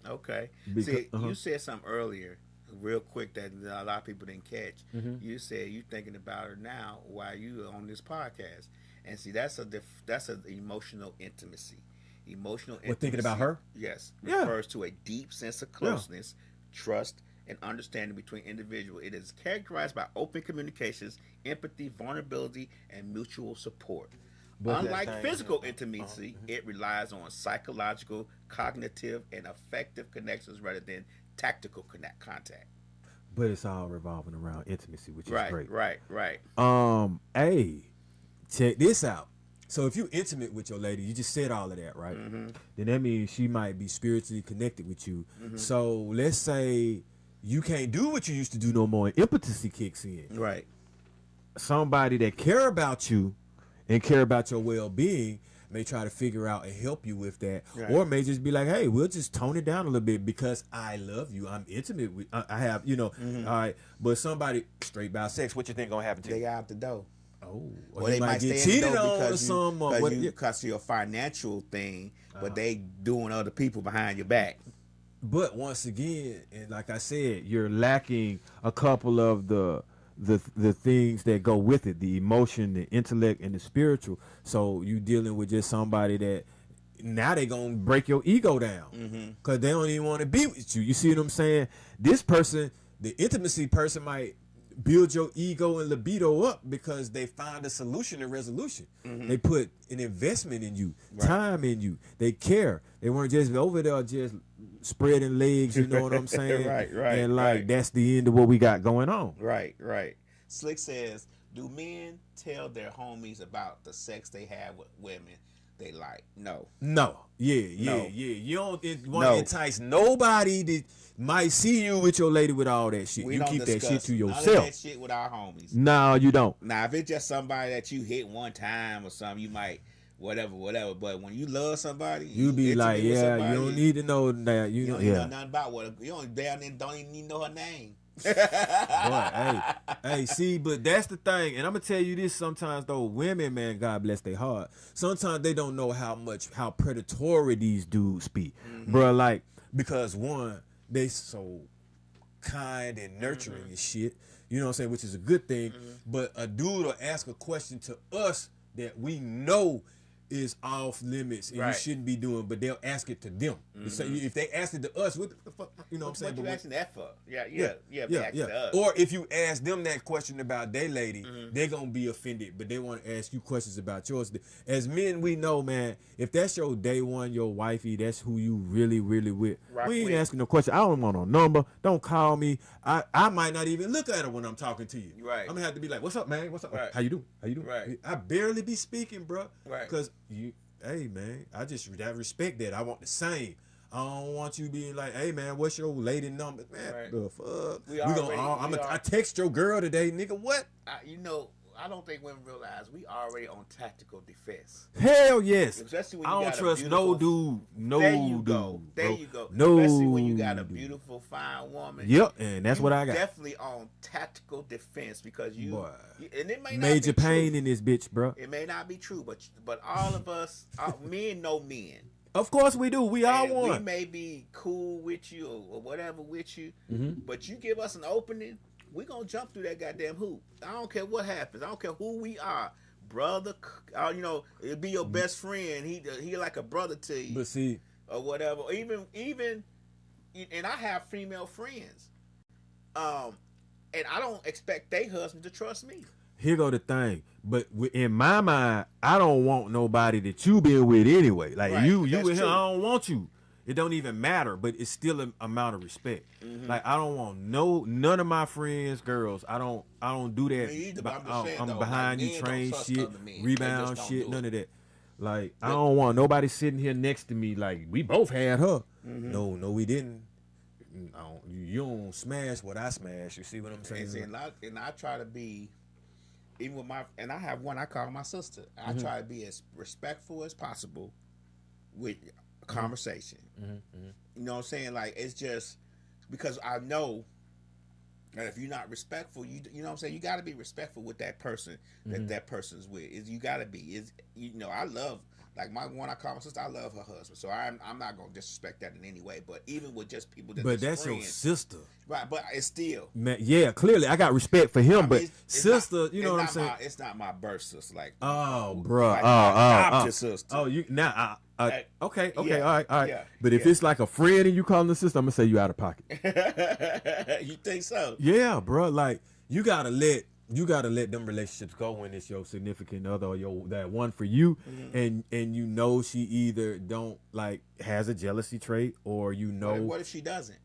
[SPEAKER 4] Okay.
[SPEAKER 2] Because,
[SPEAKER 4] See, you said something earlier, real quick, that a lot of people didn't catch. You said you thinking about her now while you are on this podcast, and see that's an emotional intimacy. Emotional intimacy.
[SPEAKER 2] What, thinking about her?
[SPEAKER 4] Yes.
[SPEAKER 2] Yeah.
[SPEAKER 4] Refers to a deep sense of closeness, trust, and understanding between individuals. It is characterized by open communications, empathy, vulnerability, and mutual support.
[SPEAKER 2] But
[SPEAKER 4] Unlike physical intimacy, it relies on psychological, cognitive, and affective connections rather than tactical contact.
[SPEAKER 2] But it's all revolving around intimacy, which is great.
[SPEAKER 4] Right.
[SPEAKER 2] Hey, check this out. So if you're intimate with your lady, you just said all of that, right? Then that means she might be spiritually connected with you. So let's say you can't do what you used to do no more, and impotency kicks in.
[SPEAKER 4] Right.
[SPEAKER 2] Somebody that care about you and care about your well-being may try to figure out and help you with that, or may just be like, hey, we'll just tone it down a little bit because I love you, I'm intimate with, I have, all right. But somebody straight about sex, what you think gonna happen to you?
[SPEAKER 4] They got out the door.
[SPEAKER 2] Oh,
[SPEAKER 4] Or they might
[SPEAKER 2] get
[SPEAKER 4] stay in the
[SPEAKER 2] cheated
[SPEAKER 4] door
[SPEAKER 2] on or something,
[SPEAKER 4] because of your financial thing, but they doing other people behind your back.
[SPEAKER 2] But once again, and like I said, you're lacking a couple of the things that go with it, the emotion, the intellect, and the spiritual. So you dealing with just somebody that now they gonna break your ego down because they don't even want to be with you. You see what I'm saying? This person, the intimacy person, might build your ego and libido up because they find a solution and resolution. They put an investment in you, time in you. They care. They weren't just over there just spreading legs, you know what I'm saying?
[SPEAKER 4] Right.
[SPEAKER 2] And like that's the end of what we got going on.
[SPEAKER 4] Right. Slick says, do men tell their homies about the sex they have with women they like? No.
[SPEAKER 2] Yeah. You don't want to entice nobody that might see you with your lady with all that shit.
[SPEAKER 4] We
[SPEAKER 2] you
[SPEAKER 4] don't
[SPEAKER 2] keep that shit to
[SPEAKER 4] none
[SPEAKER 2] yourself.
[SPEAKER 4] of that shit with our homies.
[SPEAKER 2] No, you don't.
[SPEAKER 4] Now, if it's just somebody that you hit one time or something, you might whatever. But when you love somebody,
[SPEAKER 2] You be like,
[SPEAKER 4] intimate with
[SPEAKER 2] yeah,
[SPEAKER 4] somebody,
[SPEAKER 2] you don't need to know that.
[SPEAKER 4] you don't know nothing about what you don't even need to know her name.
[SPEAKER 2] Boy, hey, see, but that's the thing, and I'm gonna tell you this. Sometimes though, women, man, God bless their heart. Sometimes they don't know how predatory these dudes be, bro. Like because one, they so kind and nurturing and shit. You know what I'm saying, which is a good thing. But a dude will ask a question to us that we know is off limits and you shouldn't be doing, but they'll ask it to them. So if they ask it to us, what the fuck, you know what I'm saying?
[SPEAKER 4] What you asking that for? Yeah.
[SPEAKER 2] Or if you ask them that question about their lady, they're gonna be offended, but they want to ask you questions about yours. As men, we know, man, if that's your day one, your wifey, that's who you really, really with. We ain't asking no question. I don't want no number. Don't call me. I might not even look at her when I'm talking to you.
[SPEAKER 4] Right.
[SPEAKER 2] I'm gonna have to be like, "What's up, man? What's up?
[SPEAKER 4] Right.
[SPEAKER 2] How you doing?
[SPEAKER 4] Right.
[SPEAKER 2] I barely be speaking, bro.
[SPEAKER 4] Right.
[SPEAKER 2] Because hey, man, I respect that. I want the same. I don't want you being like, hey, man, what's your lady number? Man, the fuck. I text your girl today, nigga. What?
[SPEAKER 4] I don't think women realize we already on tactical defense.
[SPEAKER 2] Hell yes.
[SPEAKER 4] Especially when you
[SPEAKER 2] I don't
[SPEAKER 4] got
[SPEAKER 2] trust
[SPEAKER 4] a
[SPEAKER 2] no
[SPEAKER 4] beautiful,
[SPEAKER 2] dude. No
[SPEAKER 4] there you
[SPEAKER 2] dude.
[SPEAKER 4] go. There
[SPEAKER 2] bro.
[SPEAKER 4] you go.
[SPEAKER 2] No.
[SPEAKER 4] Especially when you got a beautiful, fine woman.
[SPEAKER 2] Yep, and that's
[SPEAKER 4] you
[SPEAKER 2] what I got.
[SPEAKER 4] Definitely on tactical defense because you.
[SPEAKER 2] Boy.
[SPEAKER 4] And it may not
[SPEAKER 2] Major
[SPEAKER 4] be
[SPEAKER 2] pain
[SPEAKER 4] true.
[SPEAKER 2] in this bitch, bro.
[SPEAKER 4] It may not be true, but all of us, men know men.
[SPEAKER 2] Of course we do. We all
[SPEAKER 4] And
[SPEAKER 2] want.
[SPEAKER 4] we may be cool with you or whatever with you, but you give us an opening, we gonna jump through that goddamn hoop. I don't care what happens. I don't care who we are, brother. You know, it'll be your best friend. He like a brother to you,
[SPEAKER 2] But see,
[SPEAKER 4] or whatever. Even, and I have female friends, and I don't expect their husband to trust me.
[SPEAKER 2] here go the thing. But in my mind, I don't want nobody that you been with anyway. Like
[SPEAKER 4] Right,
[SPEAKER 2] you
[SPEAKER 4] that's
[SPEAKER 2] with him,
[SPEAKER 4] true.
[SPEAKER 2] I don't want you. It don't even matter, but it's still an amount of respect. Like I don't want none of my friends, girls. I don't do that.
[SPEAKER 4] Me either, but I'm just saying,
[SPEAKER 2] I'm
[SPEAKER 4] though,
[SPEAKER 2] behind
[SPEAKER 4] like,
[SPEAKER 2] you,
[SPEAKER 4] men
[SPEAKER 2] train
[SPEAKER 4] don't trust
[SPEAKER 2] shit,
[SPEAKER 4] other men. They
[SPEAKER 2] rebound
[SPEAKER 4] just don't
[SPEAKER 2] shit,
[SPEAKER 4] do
[SPEAKER 2] none
[SPEAKER 4] it.
[SPEAKER 2] of that. Like I don't want nobody sitting here next to me. Like we both had her. No, we didn't. You don't smash what I smash. You see what I'm saying?
[SPEAKER 4] And, see, and I try to be, even with and I have one I call my sister. I try to be as respectful as possible with conversation. You know what I'm saying? Like, it's just because I know that if you're not respectful, you know what I'm saying? You got to be respectful with that person that person's with. You got to be. I love, like my one I call my sister, I love her husband. So I'm not going to disrespect that in any way. But even with just people that
[SPEAKER 2] But that's your sister.
[SPEAKER 4] Right, but it's still.
[SPEAKER 2] Man, yeah, clearly I got respect for him, but
[SPEAKER 4] it's
[SPEAKER 2] sister,
[SPEAKER 4] not,
[SPEAKER 2] you know what I'm saying?
[SPEAKER 4] It's not my birth sister, like.
[SPEAKER 2] Oh, bro.
[SPEAKER 4] Like my adopted sister.
[SPEAKER 2] Oh, you now. Okay,
[SPEAKER 4] yeah,
[SPEAKER 2] all right.
[SPEAKER 4] yeah,
[SPEAKER 2] But if
[SPEAKER 4] yeah.
[SPEAKER 2] it's like a friend and you calling the sister, I'm gonna say you out of pocket.
[SPEAKER 4] You think so?
[SPEAKER 2] Yeah, bro. Like you gotta let them relationships go when it's your significant other or that one for you, and you know she either don't like has a jealousy trait or you know
[SPEAKER 4] What if she doesn't?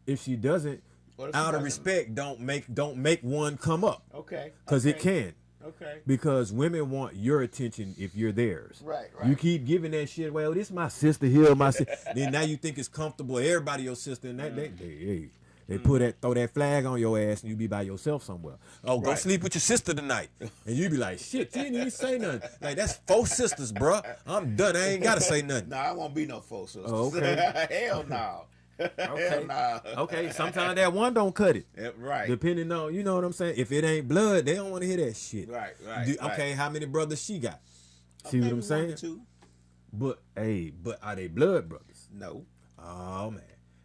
[SPEAKER 2] if she doesn't,
[SPEAKER 4] What if she
[SPEAKER 2] out of
[SPEAKER 4] doesn't?
[SPEAKER 2] respect, don't make one come up
[SPEAKER 4] Okay.
[SPEAKER 2] because it can.
[SPEAKER 4] Okay.
[SPEAKER 2] Because women want your attention if you're theirs.
[SPEAKER 4] Right.
[SPEAKER 2] You keep giving that shit. Well, this my sister here, my sister. Then now you think it's comfortable. Everybody your sister, and that they throw that flag on your ass, and you be by yourself somewhere. Oh, go
[SPEAKER 4] Right.
[SPEAKER 2] sleep with your sister tonight, and you be like, shit, you didn't even say nothing. Like that's 4 sisters, bruh. I'm done. I ain't gotta say nothing.
[SPEAKER 4] No, I won't be no full sister.
[SPEAKER 2] Oh, okay.
[SPEAKER 4] Hell no.
[SPEAKER 2] Okay.
[SPEAKER 4] Hell no.
[SPEAKER 2] Okay, sometimes that one don't cut it.
[SPEAKER 4] Yeah, right.
[SPEAKER 2] Depending on, you know what I'm saying. If it ain't blood, they don't want to hear that shit.
[SPEAKER 4] Right.
[SPEAKER 2] Okay, how many brothers she got? See
[SPEAKER 4] Maybe
[SPEAKER 2] what I'm saying?
[SPEAKER 4] 1 or 2.
[SPEAKER 2] But are they blood brothers?
[SPEAKER 4] No.
[SPEAKER 2] Oh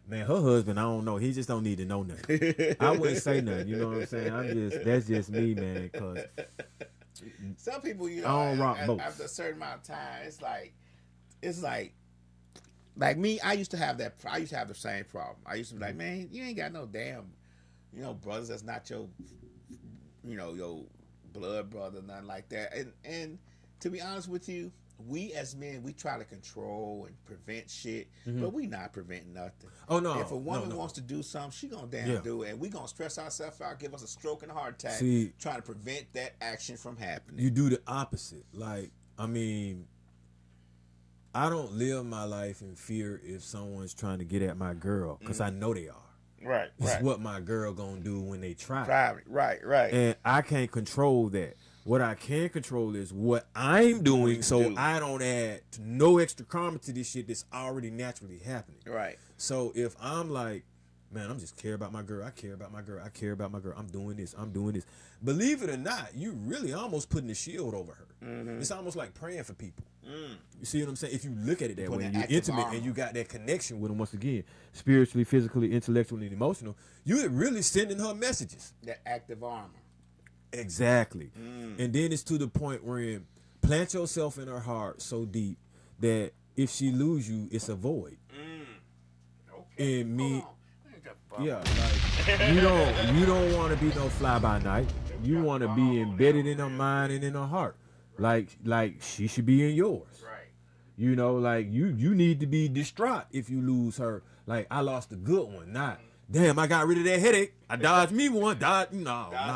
[SPEAKER 2] man, her husband, I don't know. He just don't need to know nothing. I wouldn't say nothing. You know what I'm saying? That's just me, man. Cause
[SPEAKER 4] Some people,
[SPEAKER 2] I don't rock boats.
[SPEAKER 4] after a certain amount of time, it's like me. I used to have the same problem. I used to be like, man, you ain't got no damn, brothers. That's not your, your blood brother, nothing like that. And to be honest with you, we as men, we try to control and prevent shit, but we not preventing nothing.
[SPEAKER 2] Oh no!
[SPEAKER 4] If a woman
[SPEAKER 2] no.
[SPEAKER 4] wants to do something, she gonna
[SPEAKER 2] Yeah.
[SPEAKER 4] do it, and we gonna stress ourselves out, give us a stroke and a heart attack,
[SPEAKER 2] See,
[SPEAKER 4] trying to prevent that action from happening.
[SPEAKER 2] you do the opposite. Like, I mean, I don't live my life in fear if someone's trying to get at my girl, because I know they are.
[SPEAKER 4] Right,
[SPEAKER 2] It's what my girl gonna do when they try.
[SPEAKER 4] Right.
[SPEAKER 2] And I can't control that. What I can control is what I'm doing, so I don't add no extra karma to this shit that's already naturally happening.
[SPEAKER 4] Right.
[SPEAKER 2] So if I'm like, man, I'm just care about my girl. I care about my girl. I care about my girl. I'm doing this. Believe it or not, you really almost putting a shield over her. It's almost like praying for people. You see what I'm saying? If you look at it that way, and you're intimate and you got that connection with them once again, spiritually, physically, intellectually, and emotional, you're really sending her messages.
[SPEAKER 4] That active armor.
[SPEAKER 2] Exactly. And then it's to the point where plant yourself in her heart so deep that if she lose you, it's a void.
[SPEAKER 4] Okay.
[SPEAKER 2] And me,
[SPEAKER 4] Hold on.
[SPEAKER 2] yeah, like you don't want to be no fly by night. You want to be embedded in her mind and in her heart, like she should be in yours.
[SPEAKER 4] Right.
[SPEAKER 2] You know, like you need to be distraught if you lose her. Like I lost a good one, not. Damn, I got rid of that headache. I dodged me one. No,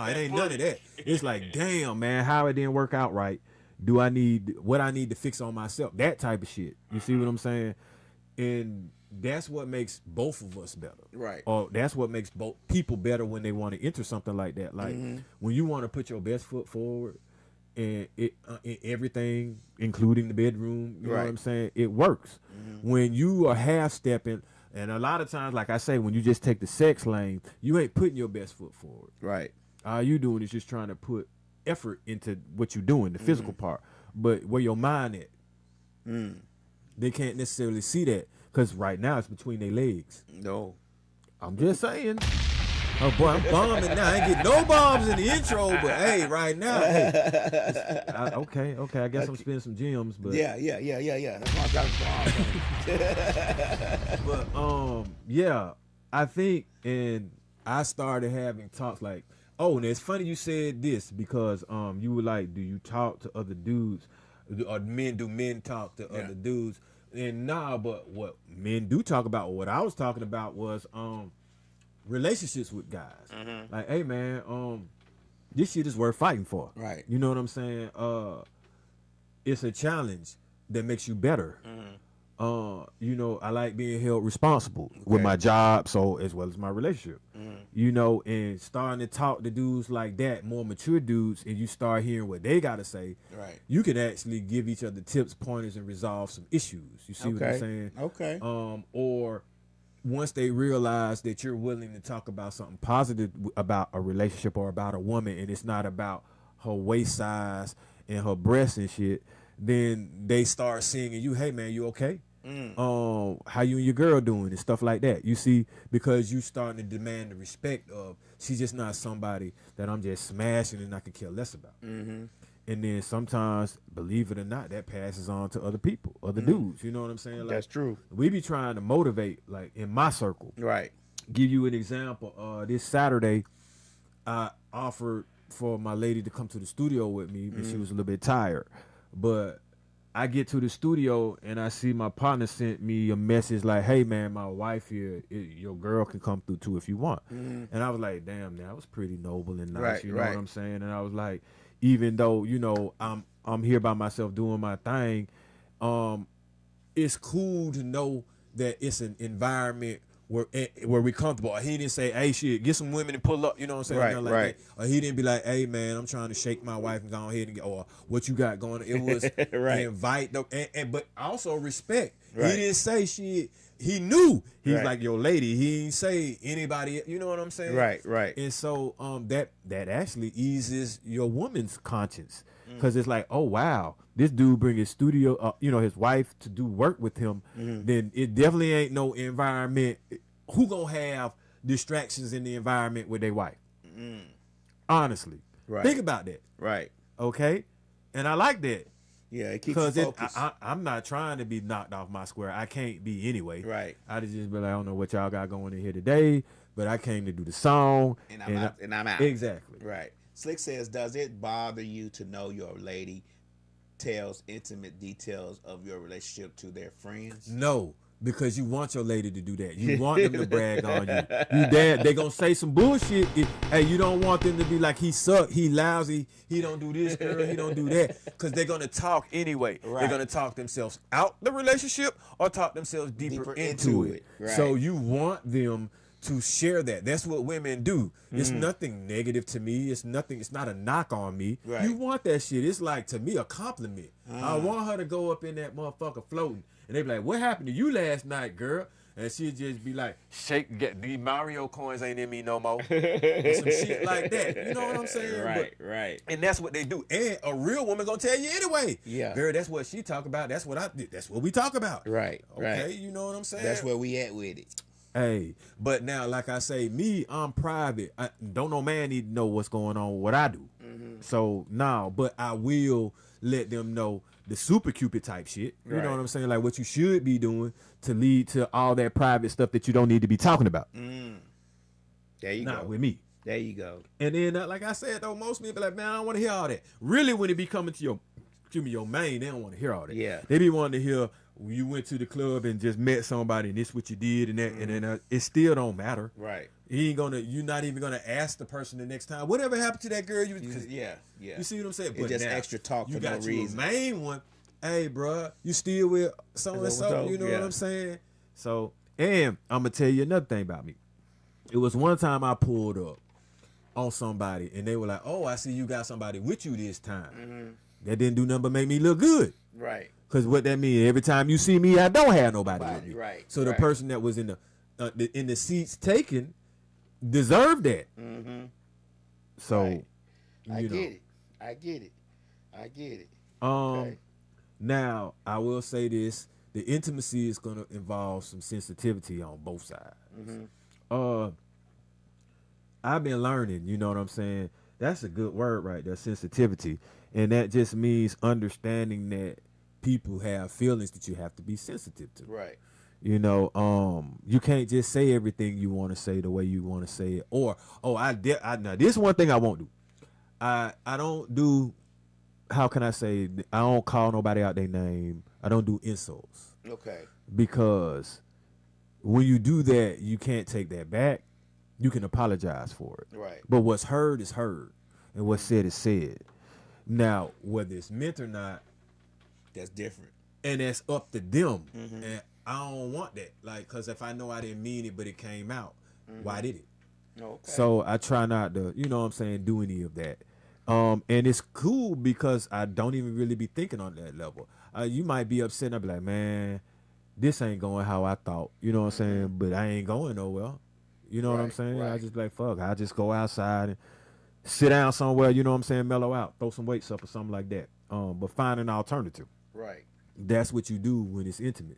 [SPEAKER 2] it ain't none of that. It's like, damn, man, how it didn't work out right. What I need to fix on myself? That type of shit. You see what I'm saying? And that's what makes both of us better.
[SPEAKER 4] Right.
[SPEAKER 2] Or that's what makes both people better when they want to enter something like that. Like when you want to put your best foot forward and it in everything, including the bedroom, you know what I'm saying? It works. When you are half stepping, and a lot of times, like I say, when you just take the sex lane, you ain't putting your best foot forward.
[SPEAKER 4] Right.
[SPEAKER 2] All you doing is just trying to put effort into what you're doing, the physical part. But where your mind at, they can't necessarily see that because right now it's between their legs.
[SPEAKER 4] No.
[SPEAKER 2] I'm just saying. Oh boy, I'm bombing now. I ain't getting no bombs in the intro, but hey, right now, hey. Okay. I guess I'm spending some gems, but
[SPEAKER 4] Yeah. That's why I got
[SPEAKER 2] but yeah, I think, and I started having talks like, oh, and it's funny you said this because you were like, do you talk to other dudes, or do men talk to other dudes? And nah, but what men do talk about, what I was talking about was relationships with guys. Like, hey man, this shit is worth fighting for.
[SPEAKER 4] Right.
[SPEAKER 2] You know what I'm saying? It's a challenge that makes you better. You know, I like being held responsible with my job, so as well as my relationship. You know, and starting to talk to dudes like that, more mature dudes, and you start hearing what they gotta say.
[SPEAKER 4] Right.
[SPEAKER 2] You can actually give each other tips, pointers, and resolve some issues. You see what I'm saying?
[SPEAKER 4] Okay.
[SPEAKER 2] Or once they realize that you're willing to talk about something positive about a relationship or about a woman, and it's not about her waist size and her breasts and shit, then they start seeing in you, hey man, you okay? How you and your girl doing and stuff like that. You see, because you starting to demand the respect of, she's just not somebody that I'm just smashing and I can care less about. And then sometimes, believe it or not, that passes on to other people, other dudes. You know what I'm saying? Like,
[SPEAKER 4] That's true.
[SPEAKER 2] We be trying to motivate, like in my circle.
[SPEAKER 4] Right.
[SPEAKER 2] Give you an example. This Saturday, I offered for my lady to come to the studio with me, and she was a little bit tired. But I get to the studio and I see my partner sent me a message like, hey man, my wife here, your girl can come through too if you want. And I was like, damn, that was pretty noble and nice.
[SPEAKER 4] Right,
[SPEAKER 2] you know
[SPEAKER 4] right.
[SPEAKER 2] what I'm saying? And I was like, even though, you know, I'm here by myself doing my thing, it's cool to know that it's an environment where we comfortable. He didn't say, hey, shit, get some women and pull up, you know what I'm saying?
[SPEAKER 4] Right,
[SPEAKER 2] Nothing like
[SPEAKER 4] right.
[SPEAKER 2] that. Or he didn't be like, hey, man, I'm trying to shake my wife and go ahead and get, or what you got going on. It was
[SPEAKER 4] Right.
[SPEAKER 2] invite them, but also respect.
[SPEAKER 4] Right.
[SPEAKER 2] He didn't say shit. He knew. He's
[SPEAKER 4] Right.
[SPEAKER 2] like, your lady. He didn't say anybody, you know what I'm saying?
[SPEAKER 4] Right.
[SPEAKER 2] And so that actually eases your woman's conscience. Because it's like, oh, wow, this dude bring his studio, his wife to do work with him. Then it definitely ain't no environment. Who gonna have distractions in the environment with their wife? Honestly.
[SPEAKER 4] Right.
[SPEAKER 2] Think about that.
[SPEAKER 4] Right.
[SPEAKER 2] Okay? And I like that.
[SPEAKER 4] Yeah, it keeps you
[SPEAKER 2] Because
[SPEAKER 4] focused.
[SPEAKER 2] I'm not trying to be knocked off my square. I can't be anyway.
[SPEAKER 4] Right.
[SPEAKER 2] I just be like, I don't know what y'all got going in here today, but I came to do the song.
[SPEAKER 4] And I'm out.
[SPEAKER 2] Exactly.
[SPEAKER 4] Right. Slick says, does it bother you to know your lady tells intimate details of your relationship to their friends?
[SPEAKER 2] No, because you want your lady to do that. You want them to brag on you. They gonna say some bullshit. Hey, you don't want them to be like, he suck, he lousy, he don't do this, girl, he don't do that. Because they're gonna talk anyway.
[SPEAKER 4] Right.
[SPEAKER 2] They're gonna talk themselves out the relationship or talk themselves deeper into it.
[SPEAKER 4] Right.
[SPEAKER 2] So you want them to share that. That's what women do. It's nothing negative to me. It's not a knock on me.
[SPEAKER 4] Right.
[SPEAKER 2] You want that shit. It's like, to me, a compliment. I want her to go up in that motherfucker floating. And they be like, what happened to you last night, girl? And she'd just be like, these Mario coins ain't in me no more. Or some shit like that. You know what I'm saying?
[SPEAKER 4] Right.
[SPEAKER 2] And that's what they do. And a real woman gonna tell you anyway.
[SPEAKER 4] Yeah.
[SPEAKER 2] Girl, that's what she talk about. That's what we talk about.
[SPEAKER 4] Right.
[SPEAKER 2] Okay,
[SPEAKER 4] Right.
[SPEAKER 2] you know what I'm saying?
[SPEAKER 4] That's where we at with it.
[SPEAKER 2] Hey, but now, like I say, I'm private. Don't no man need to know what's going on with what I do. So, no, but I will let them know the super Cupid type shit. You
[SPEAKER 4] Right.
[SPEAKER 2] know what I'm saying? Like what you should be doing to lead to all that private stuff that you don't need to be talking about.
[SPEAKER 4] There you
[SPEAKER 2] Not
[SPEAKER 4] go.
[SPEAKER 2] with me.
[SPEAKER 4] There you go.
[SPEAKER 2] And then, like I said, though, most people be like, man, I don't want to hear all that. Really, when it be coming to your main, they don't want to hear all that.
[SPEAKER 4] Yeah.
[SPEAKER 2] They be wanting to hear, you went to the club and just met somebody and this what you did and that, and then it still don't matter.
[SPEAKER 4] Right.
[SPEAKER 2] You're not even gonna ask the person the next time, whatever happened to that girl?
[SPEAKER 4] Yeah.
[SPEAKER 2] You see what I'm saying?
[SPEAKER 4] It's just
[SPEAKER 2] now,
[SPEAKER 4] extra talk
[SPEAKER 2] you
[SPEAKER 4] for
[SPEAKER 2] got
[SPEAKER 4] no
[SPEAKER 2] you
[SPEAKER 4] reason.
[SPEAKER 2] a main one. Hey, bruh, you still with so and so? You know what I'm saying? So And I'm gonna tell you another thing about me. It was one time I pulled up on somebody, and they were like, "Oh, I see you got somebody with you this time." That didn't do nothing but make me look good.
[SPEAKER 4] Right.
[SPEAKER 2] Because what that means, every time you see me, I don't have nobody with me.
[SPEAKER 4] Right.
[SPEAKER 2] So the person that was in the seats taken deserved that. So,
[SPEAKER 4] Right. I
[SPEAKER 2] you know.
[SPEAKER 4] get it. I get it. I get it.
[SPEAKER 2] Now I will say this: the intimacy is going to involve some sensitivity on both sides. I've been learning, you know what I'm saying? That's a good word right there, sensitivity. And that just means understanding that people have feelings that you have to be sensitive to.
[SPEAKER 4] Right.
[SPEAKER 2] You know, you can't just say everything you want to say the way you want to say it. Or, now this is one thing I won't do. I don't do, how can I say, I don't call nobody out their name. I don't do insults.
[SPEAKER 4] Okay.
[SPEAKER 2] Because when you do that, you can't take that back. You can apologize for it.
[SPEAKER 4] Right.
[SPEAKER 2] But what's heard is heard. And what's said is said. Now, whether it's meant or not,
[SPEAKER 4] That's different.
[SPEAKER 2] and that's up to them. And I don't want that. Like, because if I know I didn't mean it, but it came out, why did it?
[SPEAKER 4] Okay.
[SPEAKER 2] So I try not to, you know what I'm saying, do any of that. And it's cool because I don't even really be thinking on that level. You might be upset and I'll be like, man, this ain't going how I thought. You know what I'm saying? But I ain't going nowhere. You know what I'm saying? I just be like, fuck, I just go outside and sit down somewhere, you know what I'm saying, mellow out, throw some weights up or something like that. But find an alternative.
[SPEAKER 4] Right.
[SPEAKER 2] That's what you do when it's intimate.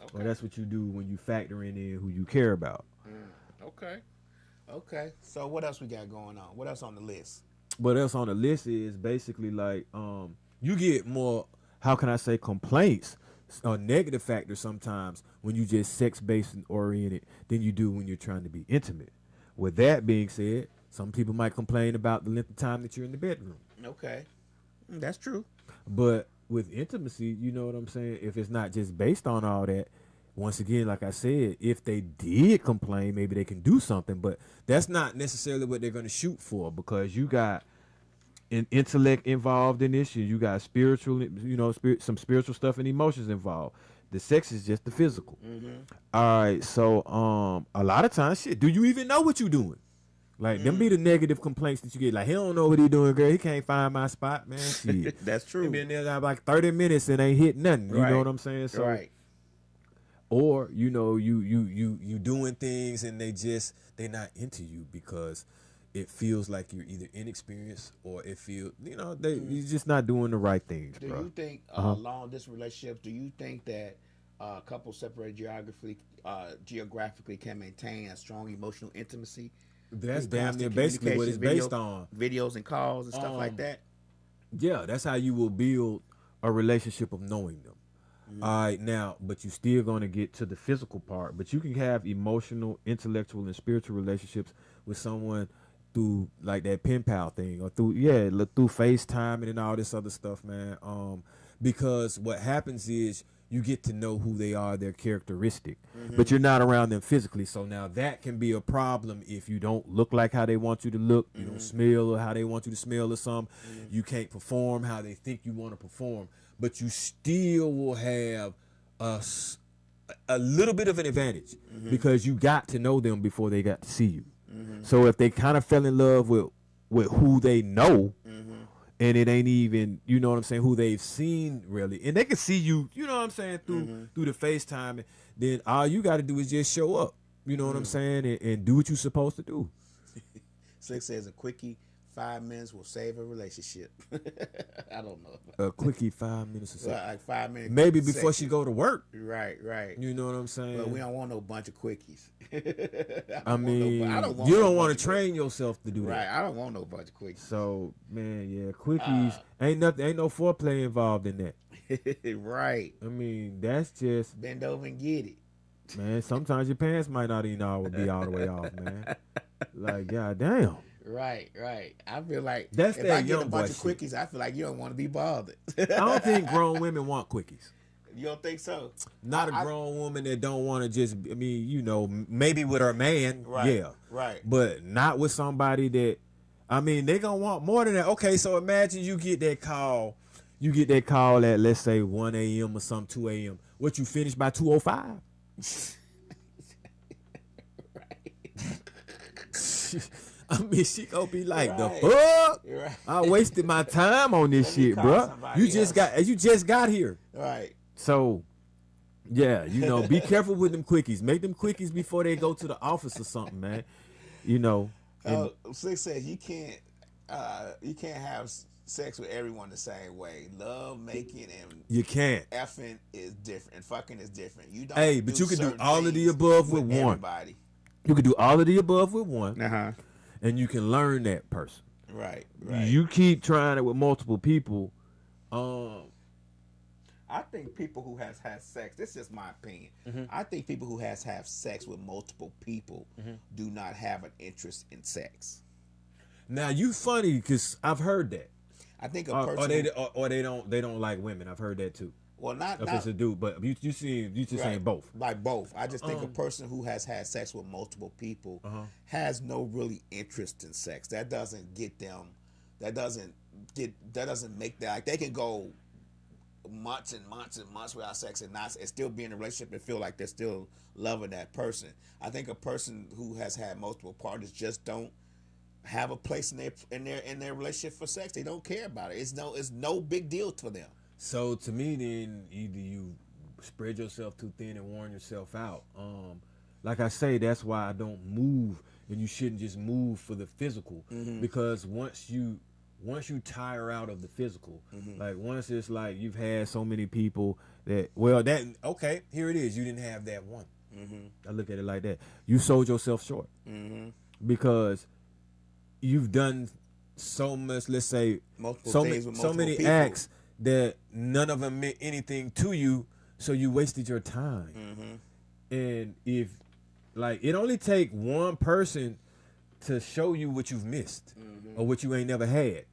[SPEAKER 4] Okay.
[SPEAKER 2] Or that's what you do when you factor in who you care about.
[SPEAKER 4] Okay. Okay. So what else we got going on? What else on the list?
[SPEAKER 2] What else on the list is basically like you get more, how can I say, complaints or negative factors sometimes when you just sex-based and oriented than you do when you're trying to be intimate. With that being said, some people might complain about the length of time that you're in the bedroom.
[SPEAKER 4] Okay. That's true.
[SPEAKER 2] But with intimacy, you know what I'm saying? If it's not just based on all that, once again, like I said, if they did complain, maybe they can do something. But that's not necessarily what they're going to shoot for, because you got an intellect involved in this. You got spiritual, you know, some spiritual stuff and emotions involved. The sex is just the physical. All right, so a lot of times, shit, do you even know what you're doing? Like, them be the negative complaints that you get. Like, he don't know what he doing, girl. He can't find my spot, man. Shit.
[SPEAKER 4] That's true.
[SPEAKER 2] He been there like 30 minutes and ain't hit nothing. You know what I'm saying? So,
[SPEAKER 4] right.
[SPEAKER 2] or, you know, you doing things and they not into you because it feels like you're either inexperienced or it feels, you know, you're just not doing the right things,
[SPEAKER 4] Do
[SPEAKER 2] bro.
[SPEAKER 4] you think long distance relationships, do you think that couples separated geographically can maintain a strong emotional intimacy?
[SPEAKER 2] That's damn near basically what it's based on.
[SPEAKER 4] Videos and calls and stuff like that?
[SPEAKER 2] Yeah, that's how you will build a relationship of knowing them. All right, now, but you still going to get to the physical part. But you can have emotional, intellectual, and spiritual relationships with someone through like that pen pal thing, or through FaceTime and all this other stuff, man. Because what happens is you get to know who they are, their characteristic, but you're not around them physically. So now that can be a problem if you don't look like how they want you to look, you don't smell or how they want you to smell or something. You can't perform how they think you want to perform, but you still will have a little bit of an advantage because you got to know them before they got to see you. So if they kind of fell in love with who they know, and it ain't even, you know what I'm saying, who they've seen really, and they can see you, you know what I'm saying, through the FaceTime, then all you got to do is just show up, you know what I'm saying, and do what you're supposed to do.
[SPEAKER 4] Slick says a quickie, 5 minutes will save a relationship. I don't know.
[SPEAKER 2] A quickie 5 minutes or so.
[SPEAKER 4] Like 5 minutes.
[SPEAKER 2] Maybe before she go to work.
[SPEAKER 4] Right.
[SPEAKER 2] You know what I'm saying?
[SPEAKER 4] But we don't want no bunch of quickies.
[SPEAKER 2] I mean,
[SPEAKER 4] want
[SPEAKER 2] you
[SPEAKER 4] no
[SPEAKER 2] don't want
[SPEAKER 4] bunch
[SPEAKER 2] to
[SPEAKER 4] of
[SPEAKER 2] train yourself to do
[SPEAKER 4] Right.
[SPEAKER 2] that.
[SPEAKER 4] I don't want no bunch of quickies.
[SPEAKER 2] So, man, yeah, quickies, ain't no foreplay involved in that.
[SPEAKER 4] Right.
[SPEAKER 2] I mean, that's just,
[SPEAKER 4] Bend over and get it.
[SPEAKER 2] man, sometimes your pants might not even always be all the way off, man. Like, goddamn.
[SPEAKER 4] Right. I feel like
[SPEAKER 2] That's
[SPEAKER 4] if
[SPEAKER 2] that
[SPEAKER 4] I get a
[SPEAKER 2] young
[SPEAKER 4] bunch
[SPEAKER 2] boy
[SPEAKER 4] of
[SPEAKER 2] shit.
[SPEAKER 4] quickies, I feel like you don't want to be bothered.
[SPEAKER 2] I don't think grown women want quickies.
[SPEAKER 4] You don't think so?
[SPEAKER 2] Not a grown woman that don't want to just, I mean, you know, maybe with her man,
[SPEAKER 4] Right.
[SPEAKER 2] yeah.
[SPEAKER 4] Right.
[SPEAKER 2] But not with somebody that, I mean, they gonna want more than that. Okay, so imagine you get that call at, let's say, 1 a.m. or some 2 a.m. What, you finish by 2:05? I mean, she gonna be like,
[SPEAKER 4] Right.
[SPEAKER 2] the fuck?
[SPEAKER 4] Right.
[SPEAKER 2] I wasted my time on this
[SPEAKER 4] Let me
[SPEAKER 2] shit,
[SPEAKER 4] call
[SPEAKER 2] bruh.
[SPEAKER 4] somebody
[SPEAKER 2] You just got here.
[SPEAKER 4] Right.
[SPEAKER 2] So, yeah, you know, be careful with them quickies. Make them quickies before they go to the office or something, man. You know. And,
[SPEAKER 4] Six says you can't have sex with everyone the same way. Love making and
[SPEAKER 2] you can't.
[SPEAKER 4] effing is different, and fucking is different. You don't.
[SPEAKER 2] Hey, but you can do
[SPEAKER 4] certain
[SPEAKER 2] all of the
[SPEAKER 4] things
[SPEAKER 2] above with one.
[SPEAKER 4] everybody.
[SPEAKER 2] You can do all of the above with one,
[SPEAKER 4] Uh-huh.
[SPEAKER 2] and you can learn that person.
[SPEAKER 4] Right. Right.
[SPEAKER 2] You keep trying it with multiple people.
[SPEAKER 4] I think people who has had sex, this is just my opinion. I think people who have sex with multiple people do not have an interest in sex.
[SPEAKER 2] Now you funny because I've heard that.
[SPEAKER 4] I think a
[SPEAKER 2] Or
[SPEAKER 4] person
[SPEAKER 2] they don't like women. I've heard that too.
[SPEAKER 4] well not
[SPEAKER 2] If it's a dude, but you just saying both.
[SPEAKER 4] Like both. I just think a person who has had sex with multiple people has no really interest in sex. That doesn't get them. That doesn't make that, like, they can go months and months and months without sex and still be in a relationship and feel like they're still loving that person. I think a person who has had multiple partners just don't have a place in their relationship for sex. They don't care about it. It's no big deal to them.
[SPEAKER 2] So to me, then either you spread yourself too thin and worn yourself out. Like I say, that's why I don't move, and you shouldn't just move for the physical, because once you tire out of the physical, like once it's like you've had so many people that, well, that okay, here it is. You didn't have that one. I look at it like that. You sold yourself short because you've done so much. Let's say so many
[SPEAKER 4] people.
[SPEAKER 2] acts that none of them meant anything to you, so you wasted your time. And if, like, it only take one person to show you what you've missed or what you ain't never had.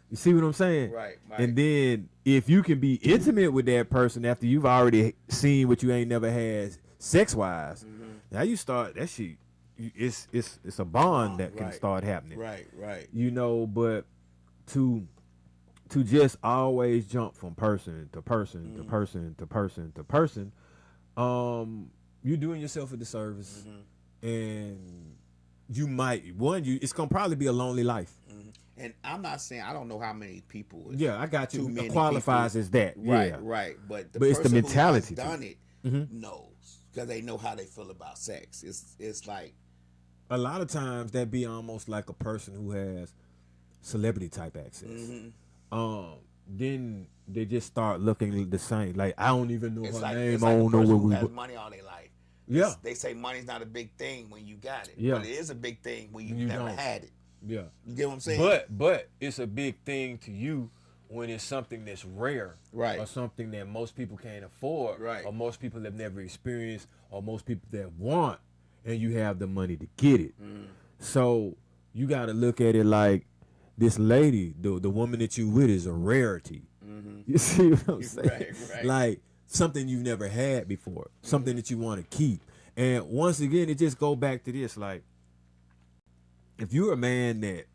[SPEAKER 2] You see what I'm saying?
[SPEAKER 4] Right.
[SPEAKER 2] And then if you can be intimate with that person after you've already seen what you ain't never had sex wise, now you start that shit. It's a bond that can start happening.
[SPEAKER 4] Right.
[SPEAKER 2] You know, but to just always jump from person to person to person to person to person, you're doing yourself a disservice, and you might it's gonna probably be a lonely life.
[SPEAKER 4] And I'm not saying, I don't know how many people.
[SPEAKER 2] Yeah, I got you.
[SPEAKER 4] Too many
[SPEAKER 2] Qualifies
[SPEAKER 4] people.
[SPEAKER 2] as that. Yeah.
[SPEAKER 4] Right. But
[SPEAKER 2] it's the
[SPEAKER 4] person
[SPEAKER 2] mentality
[SPEAKER 4] who has
[SPEAKER 2] to
[SPEAKER 4] done it knows, because they know how they feel about sex. It's like,
[SPEAKER 2] a lot of times that be almost like a person who has celebrity type access. Then they just start looking the same. Like, I don't even know her name.
[SPEAKER 4] It's
[SPEAKER 2] I
[SPEAKER 4] like
[SPEAKER 2] don't
[SPEAKER 4] a
[SPEAKER 2] know
[SPEAKER 4] person
[SPEAKER 2] where
[SPEAKER 4] who
[SPEAKER 2] we.
[SPEAKER 4] has money all their life.
[SPEAKER 2] Yeah.
[SPEAKER 4] They say money's not a big thing when you got it.
[SPEAKER 2] Yeah.
[SPEAKER 4] But it is a big thing when you
[SPEAKER 2] You
[SPEAKER 4] never
[SPEAKER 2] don't.
[SPEAKER 4] had it.
[SPEAKER 2] Yeah.
[SPEAKER 4] You get what I'm saying?
[SPEAKER 2] But it's a big thing to you when it's something that's rare,
[SPEAKER 4] Right.
[SPEAKER 2] or something that most people can't afford,
[SPEAKER 4] Right.
[SPEAKER 2] or most people have never experienced, or most people that want, and you have the money to get it. So you got to look at it like this lady, the woman that you with, is a rarity. You see what I'm saying?
[SPEAKER 4] Right.
[SPEAKER 2] Like something you've never had before, something that you want to keep. And once again, it just go back to this, like, if you're a man that,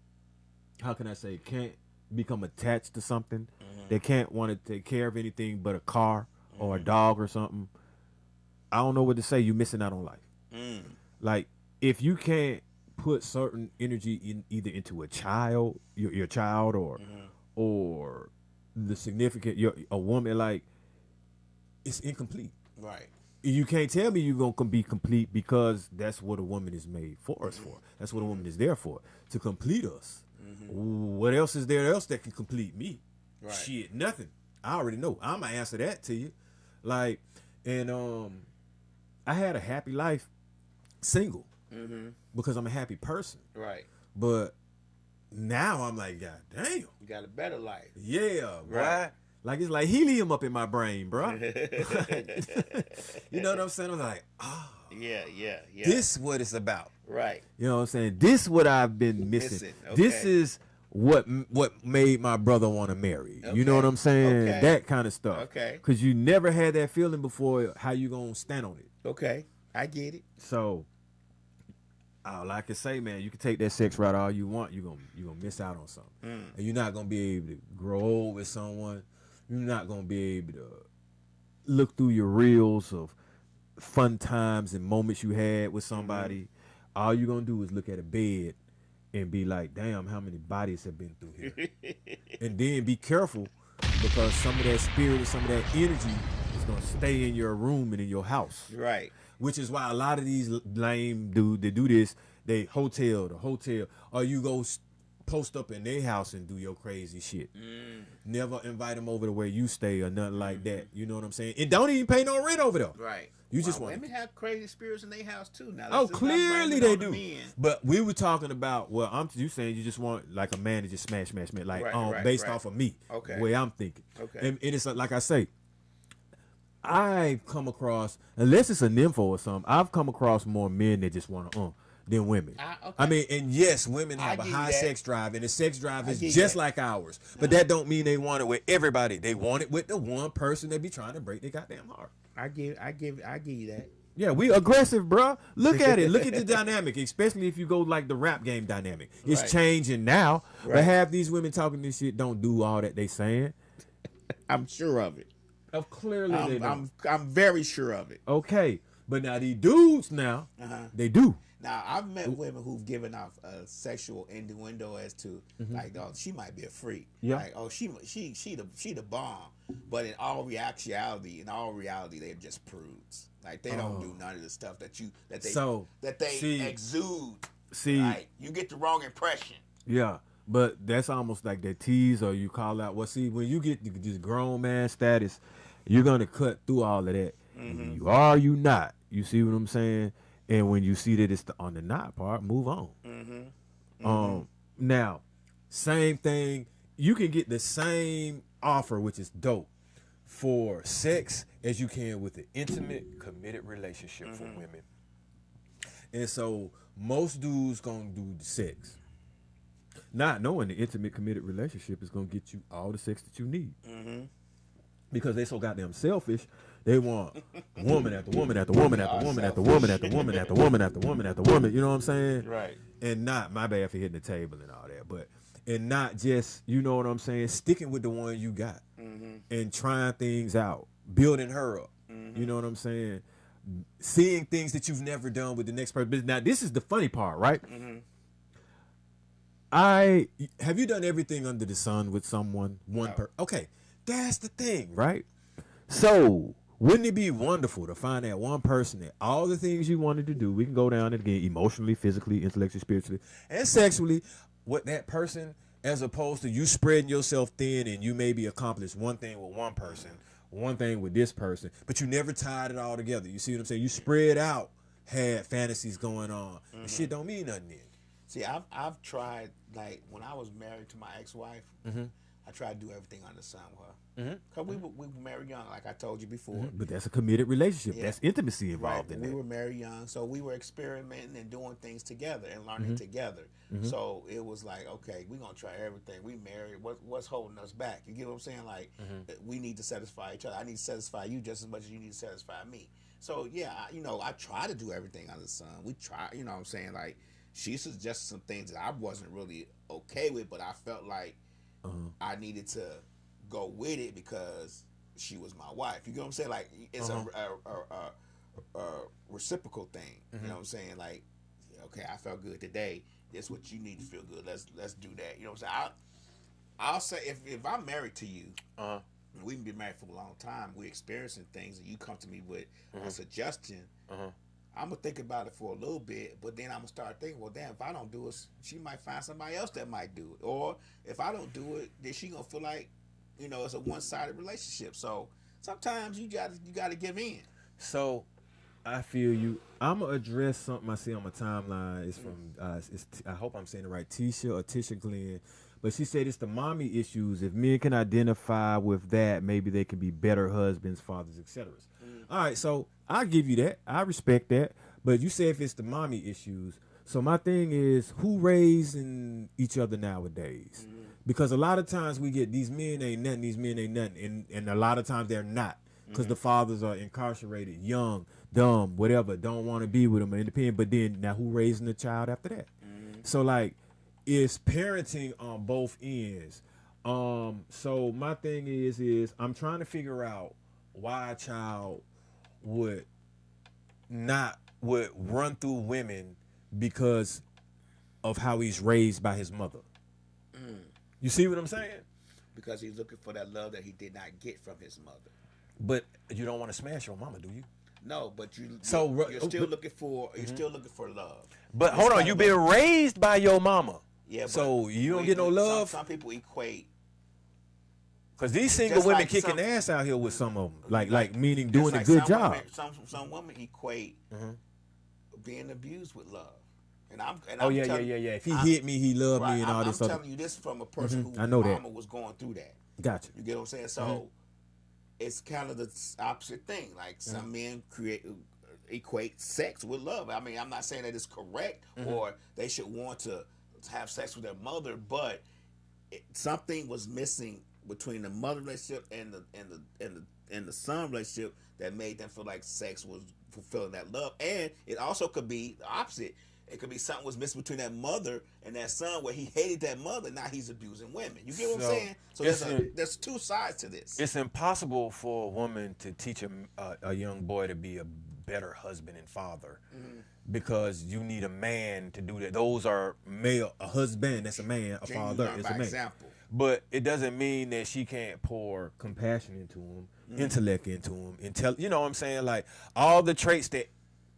[SPEAKER 2] how can I say, can't become attached to something, that can't want to take care of anything but a car or a dog or something, I don't know what to say. You're missing out on life. Like, if you can't put certain energy in either into a child, your child, or the significant, a woman, like, it's incomplete.
[SPEAKER 4] Right.
[SPEAKER 2] You can't tell me you're gonna be complete, because that's what a woman is made for us for. That's what a woman is there for, to complete us. What else is there else that can complete me?
[SPEAKER 4] Right.
[SPEAKER 2] Shit, nothing. I already know. I'm gonna answer that to you. Like, and I had a happy life single because I'm a happy person.
[SPEAKER 4] Right.
[SPEAKER 2] But now I'm like, God damn.
[SPEAKER 4] You got a better life.
[SPEAKER 2] Yeah,
[SPEAKER 4] Right.
[SPEAKER 2] right. Like, it's like helium up in my brain, bro. You know what I'm saying? I'm like,
[SPEAKER 4] Yeah.
[SPEAKER 2] this what it's about.
[SPEAKER 4] Right.
[SPEAKER 2] You know what I'm saying? This what I've been missing.
[SPEAKER 4] Okay.
[SPEAKER 2] This is what made my brother want to marry. You know what I'm saying?
[SPEAKER 4] Okay.
[SPEAKER 2] That kind of stuff.
[SPEAKER 4] Okay.
[SPEAKER 2] Because you never had that feeling before. How you gonna stand on it?
[SPEAKER 4] Okay. I get it.
[SPEAKER 2] So, all I can say, man, you can take that sex route all you want. You're gonna miss out on something, and you're not gonna be able to grow old with someone. You're not gonna be able to look through your reels of fun times and moments you had with somebody. all you're gonna do is look at a bed and be like, damn, how many bodies have been through here? And then be careful, because some of that spirit or some of that energy is gonna stay in your room and in your house.
[SPEAKER 4] Right.
[SPEAKER 2] Which is why a lot of these lame dudes that do this, they hotel to hotel, or you go post up in their house and do your crazy shit. Never invite them over to where you stay or nothing like that. You know what I'm saying? And don't even pay no rent over there.
[SPEAKER 4] Right.
[SPEAKER 2] You just want
[SPEAKER 4] women have crazy spirits in their house too. Now,
[SPEAKER 2] oh,
[SPEAKER 4] let's just not
[SPEAKER 2] clearly
[SPEAKER 4] blame it
[SPEAKER 2] they
[SPEAKER 4] on the
[SPEAKER 2] do.
[SPEAKER 4] men.
[SPEAKER 2] But we were talking about, well, you saying you just want like a man to just smash, like based off of me.
[SPEAKER 4] Okay.
[SPEAKER 2] The way I'm thinking.
[SPEAKER 4] Okay.
[SPEAKER 2] And it's like I say, I've come across, unless it's a nympho or something, I've come across more men that just want to than women.
[SPEAKER 4] Okay.
[SPEAKER 2] I mean, and yes, women have a
[SPEAKER 4] give you
[SPEAKER 2] high
[SPEAKER 4] that.
[SPEAKER 2] sex drive, and the sex drive is
[SPEAKER 4] give you
[SPEAKER 2] just
[SPEAKER 4] that.
[SPEAKER 2] like ours. But that don't mean they want it with everybody. They want it with the one person that be trying to break their goddamn heart.
[SPEAKER 4] I give you that.
[SPEAKER 2] Yeah, we aggressive, bro. Look at it. Look at the dynamic, especially if you go like the rap game dynamic. It's
[SPEAKER 4] Right.
[SPEAKER 2] changing now,
[SPEAKER 4] Right.
[SPEAKER 2] but half these women talking this shit don't do all that they saying.
[SPEAKER 4] I'm sure of it.
[SPEAKER 2] Clearly they don't.
[SPEAKER 4] I'm very sure of it.
[SPEAKER 2] Okay, but now these dudes now, they do.
[SPEAKER 4] Now I've met women who've given off a sexual innuendo as to like, oh, she might be a freak.
[SPEAKER 2] Yeah.
[SPEAKER 4] Like, oh, she the bomb. But in all reality, they're just prudes. Like they don't do none of the stuff that they exude.
[SPEAKER 2] See,
[SPEAKER 4] Like you get the wrong impression.
[SPEAKER 2] yeah, but that's almost like that tease or you call out. Well, see, when you get this grown man status, you're gonna cut through all of that. You are, you not. You see what I'm saying? And when you see that it's on the not part, move on. Now, same thing. You can get the same offer, which is dope, for sex as you can with an intimate, committed relationship for women. And so most dudes gonna do the sex, not knowing the intimate, committed relationship is gonna get you all the sex that you need. Because they so goddamn selfish. They want woman after woman after woman after woman after woman after woman after woman after woman after woman. You know what I'm saying?
[SPEAKER 4] Right.
[SPEAKER 2] And not, my bad for hitting the table and all that, but and not just, you know what I'm saying, sticking with the one you got and trying things out, building her up. You know what I'm saying? Seeing things that you've never done with the next person. But now this is the funny part, right? Have you done everything under the sun with someone? Okay, that's the thing, right? So wouldn't it be wonderful to find that one person that all the things you wanted to do, we can go down it again, emotionally, physically, intellectually, spiritually, and sexually, with that person, as opposed to you spreading yourself thin and you maybe accomplish one thing with one person, one thing with this person, but you never tied it all together. You see what I'm saying? You spread out, had fantasies going on. And shit don't mean nothing then.
[SPEAKER 4] See, I've tried, like when I was married to my ex-wife, I tried to do everything under the sun with her. Because we were married young, like I told you before.
[SPEAKER 2] But that's a committed relationship.
[SPEAKER 4] Yeah.
[SPEAKER 2] That's intimacy involved in
[SPEAKER 4] We
[SPEAKER 2] that.
[SPEAKER 4] were married young, so we were experimenting and doing things together and learning together. So it was like, okay, we're gonna try everything. We married. What's holding us back? You get what I'm saying? Like we need to satisfy each other. I need to satisfy you just as much as you need to satisfy me. So yeah, I try to do everything under the sun. We try. You know what I'm saying? Like she suggested some things that I wasn't really okay with, but I felt like I needed to go with it because she was my wife. You get what I'm saying? Like it's a reciprocal thing. You know what I'm saying? Like, okay, I felt good today. That's what you need to feel good. Let's do that. You know what I'm saying? I'll say if I'm married to you, we've been married for a long time. We're experiencing things, and you come to me with a suggestion. I'm gonna think about it for a little bit, but then I'm gonna start thinking, well, damn, if I don't do it, she might find somebody else that might do it. Or if I don't do it, then she gonna feel like, it's a one-sided relationship. So sometimes you gotta give in.
[SPEAKER 2] So I feel you. I'm gonna address something I see on my timeline. It's from I hope I'm saying it right, Tisha or Tisha Glenn. But she said it's the mommy issues. If men can identify with that, maybe they can be better husbands, fathers, etc. All right, so I'll give you that. I respect that. But you say if it's the mommy issues. So my thing is, who raising each other nowadays? Because a lot of times we get these men ain't nothing, and a lot of times they're not. Because the fathers are incarcerated, young, dumb, whatever, don't want to be with them, independent. But then now who raising the child after that? So like, it's parenting on both ends. So my thing is I'm trying to figure out why a child would run through women because of how he's raised by his mother. You see what I'm saying?
[SPEAKER 4] Because he's looking for that love that he did not get from his mother.
[SPEAKER 2] But you don't want to smash your mama, do you?
[SPEAKER 4] No, but you're
[SPEAKER 2] So,
[SPEAKER 4] still looking for love.
[SPEAKER 2] But hold on, you've been raised by your mama.
[SPEAKER 4] Yeah.
[SPEAKER 2] So you don't get no love.
[SPEAKER 4] Some people equate.
[SPEAKER 2] Because these single
[SPEAKER 4] Just
[SPEAKER 2] women
[SPEAKER 4] like
[SPEAKER 2] kicking
[SPEAKER 4] some-
[SPEAKER 2] ass out here with some of them, like meaning doing
[SPEAKER 4] Just
[SPEAKER 2] a
[SPEAKER 4] like
[SPEAKER 2] good job.
[SPEAKER 4] Some women equate being abused with love. And I'm
[SPEAKER 2] Yeah. If he hit me, he loved me, and all this
[SPEAKER 4] I'm
[SPEAKER 2] other.
[SPEAKER 4] telling you this from a person who
[SPEAKER 2] I know that.
[SPEAKER 4] mama was going through that.
[SPEAKER 2] Gotcha.
[SPEAKER 4] You get what I'm saying? So it's kind of the opposite thing. Like some men equate sex with love. I mean, I'm not saying that it's correct or they should want to have sex with their mother, but something was missing between the mother relationship and the son relationship that made them feel like sex was fulfilling that love. And it also could be the opposite. It could be something was missing between that mother and that son where he hated that mother. Now he's abusing women. You get what I'm saying? So there's two sides to this.
[SPEAKER 2] It's impossible for a woman to teach a young boy to be a better husband and father because you need a man to do that. Those are male. A husband, that's a man. A father is a man.
[SPEAKER 4] Example.
[SPEAKER 2] But it doesn't mean that she can't pour compassion into him, intellect into him, you know what I'm saying? Like all the traits that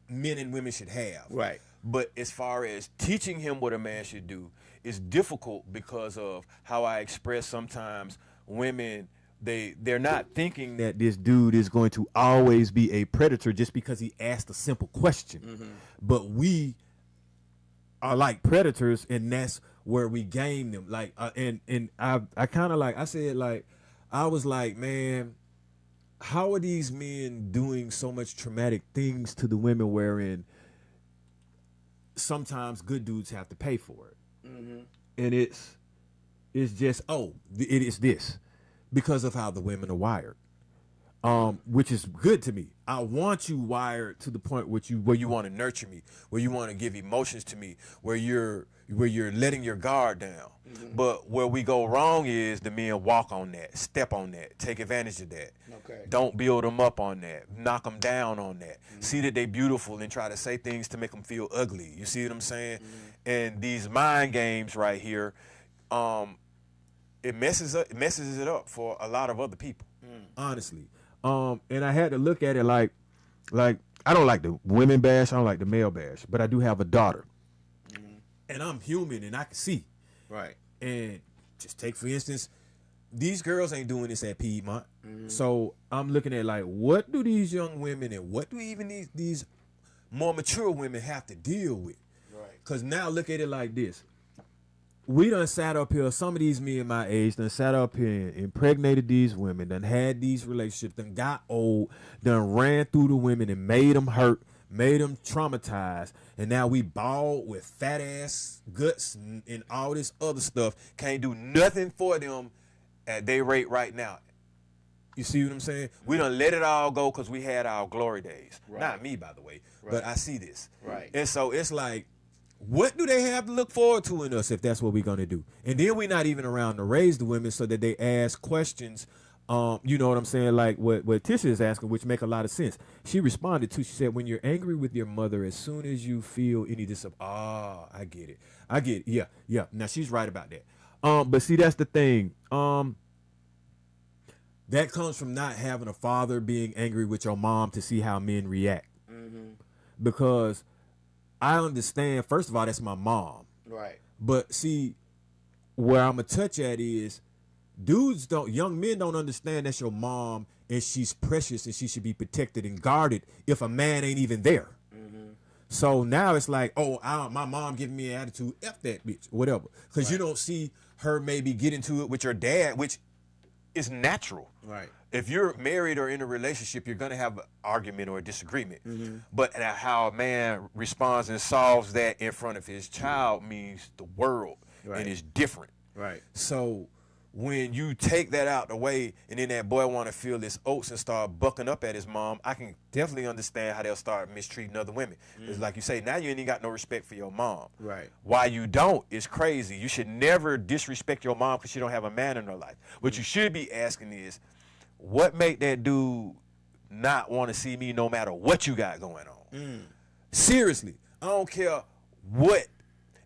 [SPEAKER 2] men and women should have.
[SPEAKER 4] Right.
[SPEAKER 2] But as far as teaching him what a man should do, it's difficult because of how I express sometimes women, they're not thinking that this dude is going to always be a predator just because he asked a simple question. But we are like predators, and that's where we game them. Like, and I kind of like, I said, like, I was like, man, how are these men doing so much traumatic things to the women wherein sometimes good dudes have to pay for it? And it's just, it is this because of how the women are wired, which is good to me. I want you wired to the point where you want to nurture me, where you want to give emotions to me, where you're letting your guard down. But where we go wrong is the men walk on that, step on that, take advantage of that.
[SPEAKER 4] Okay.
[SPEAKER 2] Don't build them up on that, knock them down on that. See that they beautiful and try to say things to make them feel ugly. You see what I'm saying? And these mind games right here, it messes it up for a lot of other people. Honestly. And I had to look at it like I don't like the women bash, I don't like the male bash, but I do have a daughter. And I'm human and I can see.
[SPEAKER 4] Right.
[SPEAKER 2] And just take, for instance, these girls ain't doing this at Piedmont. So I'm looking at like, what do these young women and what do even these more mature women have to deal with?
[SPEAKER 4] Right.
[SPEAKER 2] Because now look at it like this. We done sat up here, some of these men my age done sat up here and impregnated these women, done had these relationships, done got old, done ran through the women and made them hurt, made them traumatized, and now we bald with fat ass guts and all this other stuff. Can't do nothing for them at their rate right now. You see what I'm saying? We done let it all go because we had our glory days.
[SPEAKER 4] Right.
[SPEAKER 2] Not me, by the way, but I see this.
[SPEAKER 4] Right.
[SPEAKER 2] And so it's like, what do they have to look forward to in us if that's what we're going to do? And then we're not even around to raise the women so that they ask questions. You know what I'm saying? Like what Tisha is asking, which make a lot of sense. She responded to, she said, when you're angry with your mother, as soon as you feel any I get it. Yeah. Now she's right about that. But see, that's the thing. That comes from not having a father being angry with your mom to see how men react. Because I understand, first of all, that's my mom.
[SPEAKER 4] Right.
[SPEAKER 2] But see, where I'm going to touch at is young men don't understand that's your mom and she's precious and she should be protected and guarded if a man ain't even there. So now it's like, my mom giving me an attitude, F that bitch, whatever. Because you don't see her maybe get into it with your dad, which is natural.
[SPEAKER 4] Right.
[SPEAKER 2] If you're married or in a relationship, you're going to have an argument or a disagreement. But how a man responds and solves that in front of his child means the world.
[SPEAKER 4] Right.
[SPEAKER 2] And it's different.
[SPEAKER 4] Right.
[SPEAKER 2] So when you take that out the way and then that boy want to feel his oats and start bucking up at his mom, I can definitely understand how they'll start mistreating other women. It's like you say, now you ain't got no respect for your mom.
[SPEAKER 4] Right.
[SPEAKER 2] Why you don't is crazy. You should never disrespect your mom because she don't have a man in her life. What you should be asking is, what make that dude not want to see me no matter what you got going on? Seriously, I don't care
[SPEAKER 5] what?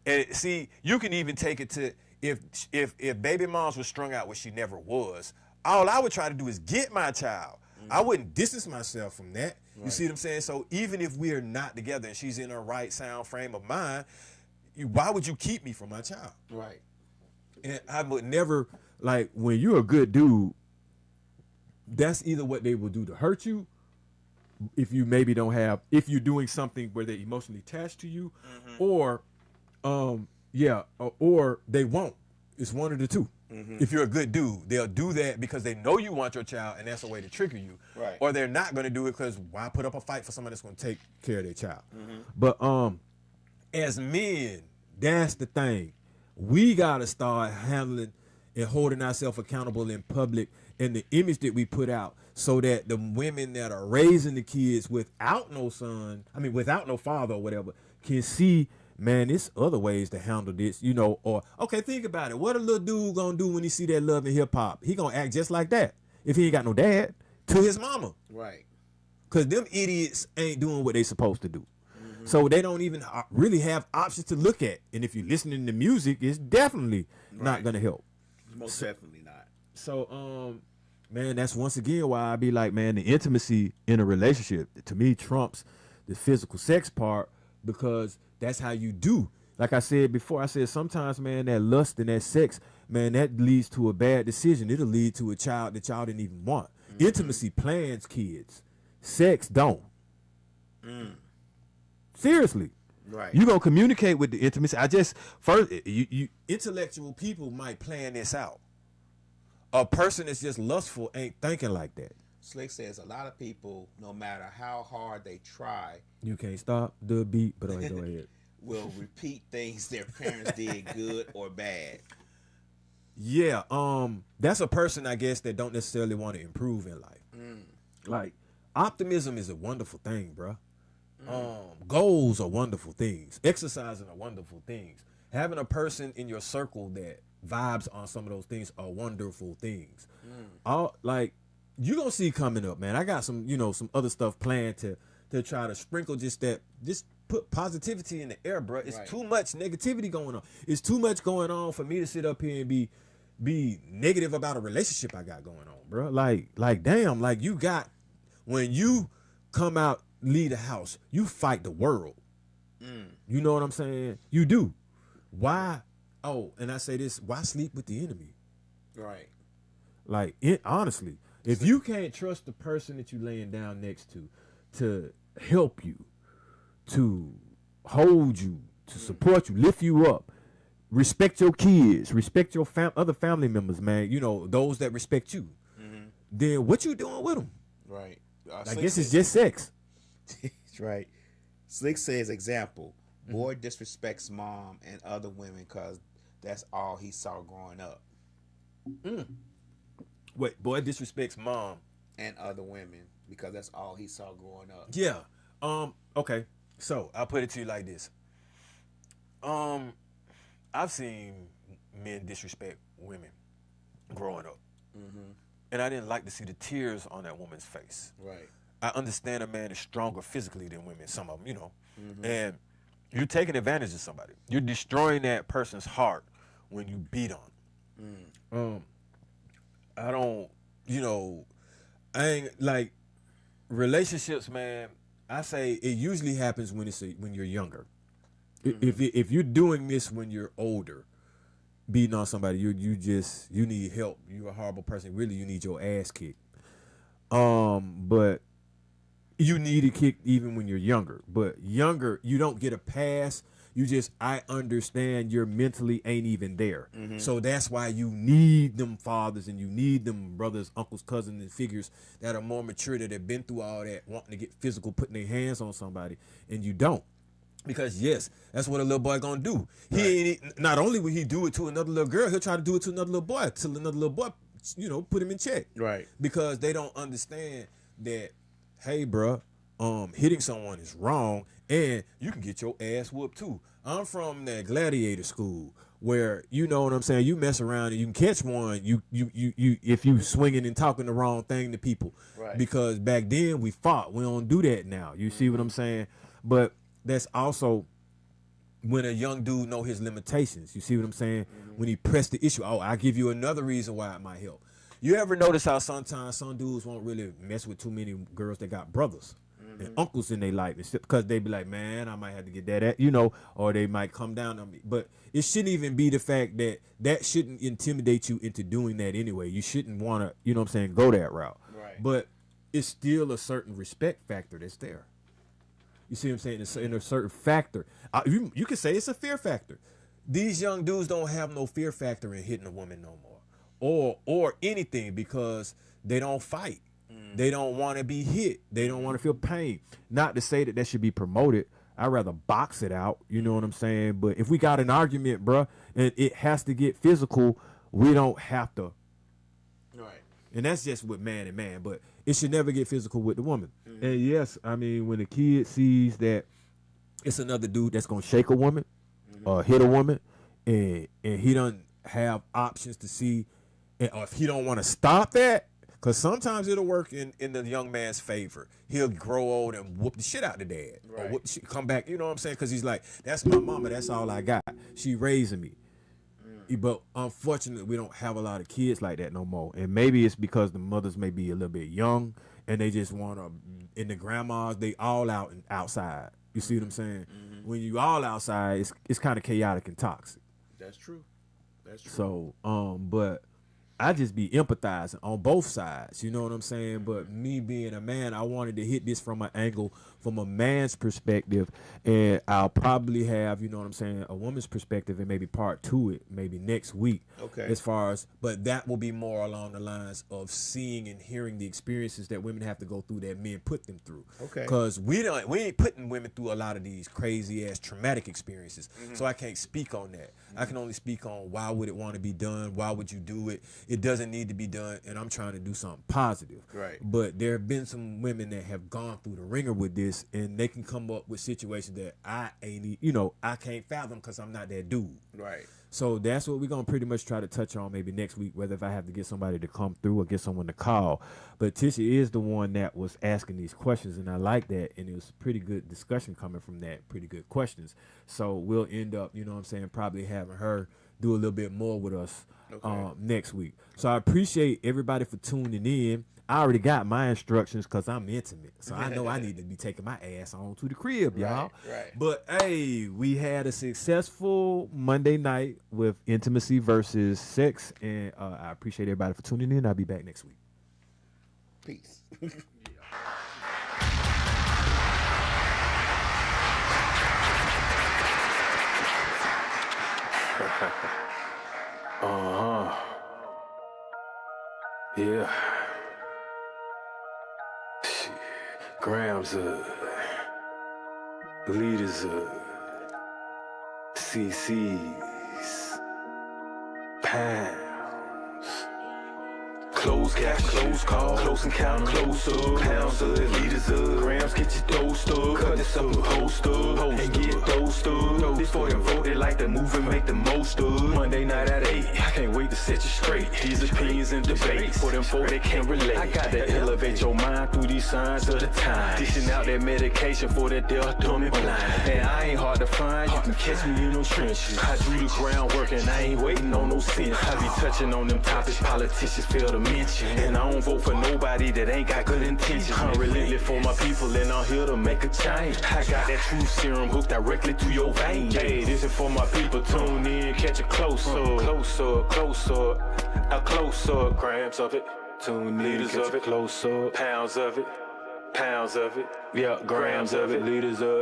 [SPEAKER 5] And see, you can even take it to if baby moms was strung out, which she never was. All I would try to do is get my child. I wouldn't distance myself from that. You see what I'm saying? So even if we're not together and she's in her right sound frame of mind, why would you keep me from my child?
[SPEAKER 4] Right.
[SPEAKER 2] And I would never, like, when you're a good dude, that's either what they will do to hurt you, if you maybe don't have, if you're doing something where they're emotionally attached to you, or they won't. It's one of the two. If you're a good dude, they'll do that because they know you want your child, and that's a way to trigger you.
[SPEAKER 4] Right.
[SPEAKER 2] Or they're not going to do it because why put up a fight for somebody that's going to take care of their child? But as men, that's the thing. We got to start handling and holding ourselves accountable in public and the image that we put out, so that the women that are raising the kids without no father or whatever, can see, man, there's other ways to handle this, you know. Or, okay, think about it. What a little dude gonna do when he see that love and hip hop? He gonna act just like that if he ain't got no dad, to his mama.
[SPEAKER 4] Right.
[SPEAKER 2] Because them idiots ain't doing what they supposed to do. So they don't even really have options to look at. And if you're listening to music, it's definitely not gonna help.
[SPEAKER 4] Most definitely not.
[SPEAKER 2] So, man, that's once again why I be like, man, the intimacy in a relationship, to me, trumps the physical sex part, because that's how you do. Like I said before, I said sometimes, man, that lust and that sex, man, that leads to a bad decision. It'll lead to a child that y'all didn't even want. Intimacy plans kids. Sex don't. Seriously.
[SPEAKER 4] Right.
[SPEAKER 2] You gonna communicate with the intimacy. You intellectual people might plan this out. A person that's just lustful ain't thinking like that.
[SPEAKER 4] Slick says a lot of people, no matter how hard they try,
[SPEAKER 2] You can't stop the beat, but go ahead.
[SPEAKER 4] will repeat things their parents did, good or bad.
[SPEAKER 2] Yeah, that's a person, I guess, that don't necessarily want to improve in life. Like, optimism is a wonderful thing, bruh. Goals are wonderful things. Exercising are wonderful things. Having a person in your circle that vibes on some of those things are wonderful things. Like, you gonna see coming up, man. I got some other stuff planned to try to sprinkle just put positivity in the air, bro. It's too much negativity going on. It's too much going on for me to sit up here and be negative about a relationship I got going on, bro. Like damn, like when you come out, leave the house, you fight the world. You know what I'm saying? You do. Why? Oh, and I say this, why sleep with the enemy?
[SPEAKER 4] Right.
[SPEAKER 2] Like, honestly, if you can't trust the person that you laying down next to help you, to hold you, to support you, lift you up, respect your kids, respect your other family members, man, you know, those that respect you, then what you doing with them?
[SPEAKER 4] Right.
[SPEAKER 2] I guess it's just sex.
[SPEAKER 4] Right. Slick says, example, boy disrespects mom and other women because that's all he saw growing up.
[SPEAKER 2] Wait, boy disrespects mom
[SPEAKER 4] And other women because that's all he saw growing up.
[SPEAKER 2] Yeah. Okay. So I'll put it to you like this. I've seen men disrespect women growing up, and I didn't like to see the tears on that woman's face.
[SPEAKER 4] Right.
[SPEAKER 2] I understand a man is stronger physically than women, some of them, you know, and you're taking advantage of somebody. You're destroying that person's heart when you beat on. I don't, I ain't like relationships, man. I say it usually happens when you're younger. If you're doing this when you're older, beating on somebody, you need help. You're a horrible person. Really, you need your ass kicked. But you need it kicked even when you're younger. But younger, you don't get a pass. I understand you're mentally ain't even there. So that's why you need them fathers and you need them brothers, uncles, cousins, and figures that are more mature, that have been through all that, wanting to get physical, putting their hands on somebody, and you don't. Because yes, that's what a little boy gonna do. Not only will he do it to another little girl, he'll try to do it to another little boy till another little boy, put him in check.
[SPEAKER 4] Right.
[SPEAKER 2] Because they don't understand that, hey, bruh, hitting someone is wrong, and you can get your ass whooped too. I'm from that gladiator school where, you know what I'm saying, you mess around and you can catch one. You if you swinging and talking the wrong thing to people.
[SPEAKER 4] Right.
[SPEAKER 2] Because back then we fought. We don't do that now. You see what I'm saying? But that's also when a young dude know his limitations. You see what I'm saying? When he press the issue, I give you another reason why it might help. You ever notice how sometimes some dudes won't really mess with too many girls that got brothers and uncles in their life, because they be like, man, I might have to get that, or they might come down on me. But it shouldn't even be the fact that shouldn't intimidate you into doing that anyway. You shouldn't want to, you know what I'm saying, go that route.
[SPEAKER 4] Right.
[SPEAKER 2] But it's still a certain respect factor that's there. You see what I'm saying? It's in a certain factor. You could say it's a fear factor. These young dudes don't have no fear factor in hitting a woman no more, or anything, because they don't fight. They don't want to be hit. They don't want to feel pain. Not to say that should be promoted. I'd rather box it out. You know what I'm saying? But if we got an argument, bruh, and it has to get physical, we don't have to.
[SPEAKER 4] Right.
[SPEAKER 2] And that's just with man and man. But it should never get physical with the woman. And yes, I mean, when the kid sees that it's another dude that's going to shake a woman or hit a woman, and he don't have options to see, or if he don't want to stop that, because sometimes it'll work in the young man's favor. He'll grow old and whoop the shit out the dad.
[SPEAKER 4] Right.
[SPEAKER 2] Or whoop the shit, come back, you know what I'm saying? Because he's like, that's my mama, that's all I got. She raising me. But unfortunately, we don't have a lot of kids like that no more. And maybe it's because the mothers may be a little bit young, and they just want to, and the grandmas, they all out and outside. You see what I'm saying? When you all outside, it's kind of chaotic and toxic.
[SPEAKER 4] That's true. That's true.
[SPEAKER 2] So, but I just be empathizing on both sides, you know what I'm saying? But me being a man, I wanted to hit this from an angle, from a man's perspective, and I'll probably have, you know what I'm saying, a woman's perspective, and maybe part 2 it, maybe next week.
[SPEAKER 4] Okay.
[SPEAKER 2] As far as, but that will be more along the lines of seeing and hearing the experiences that women have to go through that men put them through.
[SPEAKER 4] Okay.
[SPEAKER 2] Because we ain't putting women through a lot of these crazy ass traumatic experiences. So I can't speak on that. I can only speak on why would it want to be done? Why would you do it? It doesn't need to be done, and I'm trying to do something positive.
[SPEAKER 4] Right.
[SPEAKER 2] But there have been some women that have gone through the ringer with this, and they can come up with situations that I can't fathom because I'm not that dude.
[SPEAKER 4] Right.
[SPEAKER 2] So that's what we're going to pretty much try to touch on maybe next week, whether if I have to get somebody to come through or get someone to call. But Tisha is the one that was asking these questions, and I like that, and it was pretty good discussion coming from that, pretty good questions. So we'll end up, you know what I'm saying, probably having her do a little bit more with us next week. So I appreciate everybody for tuning in. I already got my instructions because I'm intimate. So I know I need to be taking my ass on to the crib, y'all.
[SPEAKER 4] Right.
[SPEAKER 2] But, hey, we had a successful Monday night with intimacy versus sex. And I appreciate everybody for tuning in. I'll be back next week.
[SPEAKER 4] Peace.
[SPEAKER 1] Yeah. Shit. Grams leaders CC's, pounds. Close cap, close call, close encounter, close up, pounds of liters of grams, get your dose up, cut this up and host up, and get dosed up. This for them voted like the move and make the most of. Monday night at 8, I can't wait to set you straight. These opinions and debates for them folk that can't relate. I got to elevate your mind through these signs of the time. Dishing out that medication for that deaf, dumb and blind. And I ain't hard to find, you can catch me in those trenches. I do the groundwork and I ain't waiting on no sense. I be touching on them topics politicians fail to mention. And I don't vote for nobody that ain't got good intentions. I'm relentless for my people and I'm here to make a change. I got that truth serum hooked directly to your vein. Hey, this is for my people, tune in, catch a close-up. A close-up, grams of it. Tune in, liters of it, close-up. Pounds of it, yeah, grams of it, liters of it.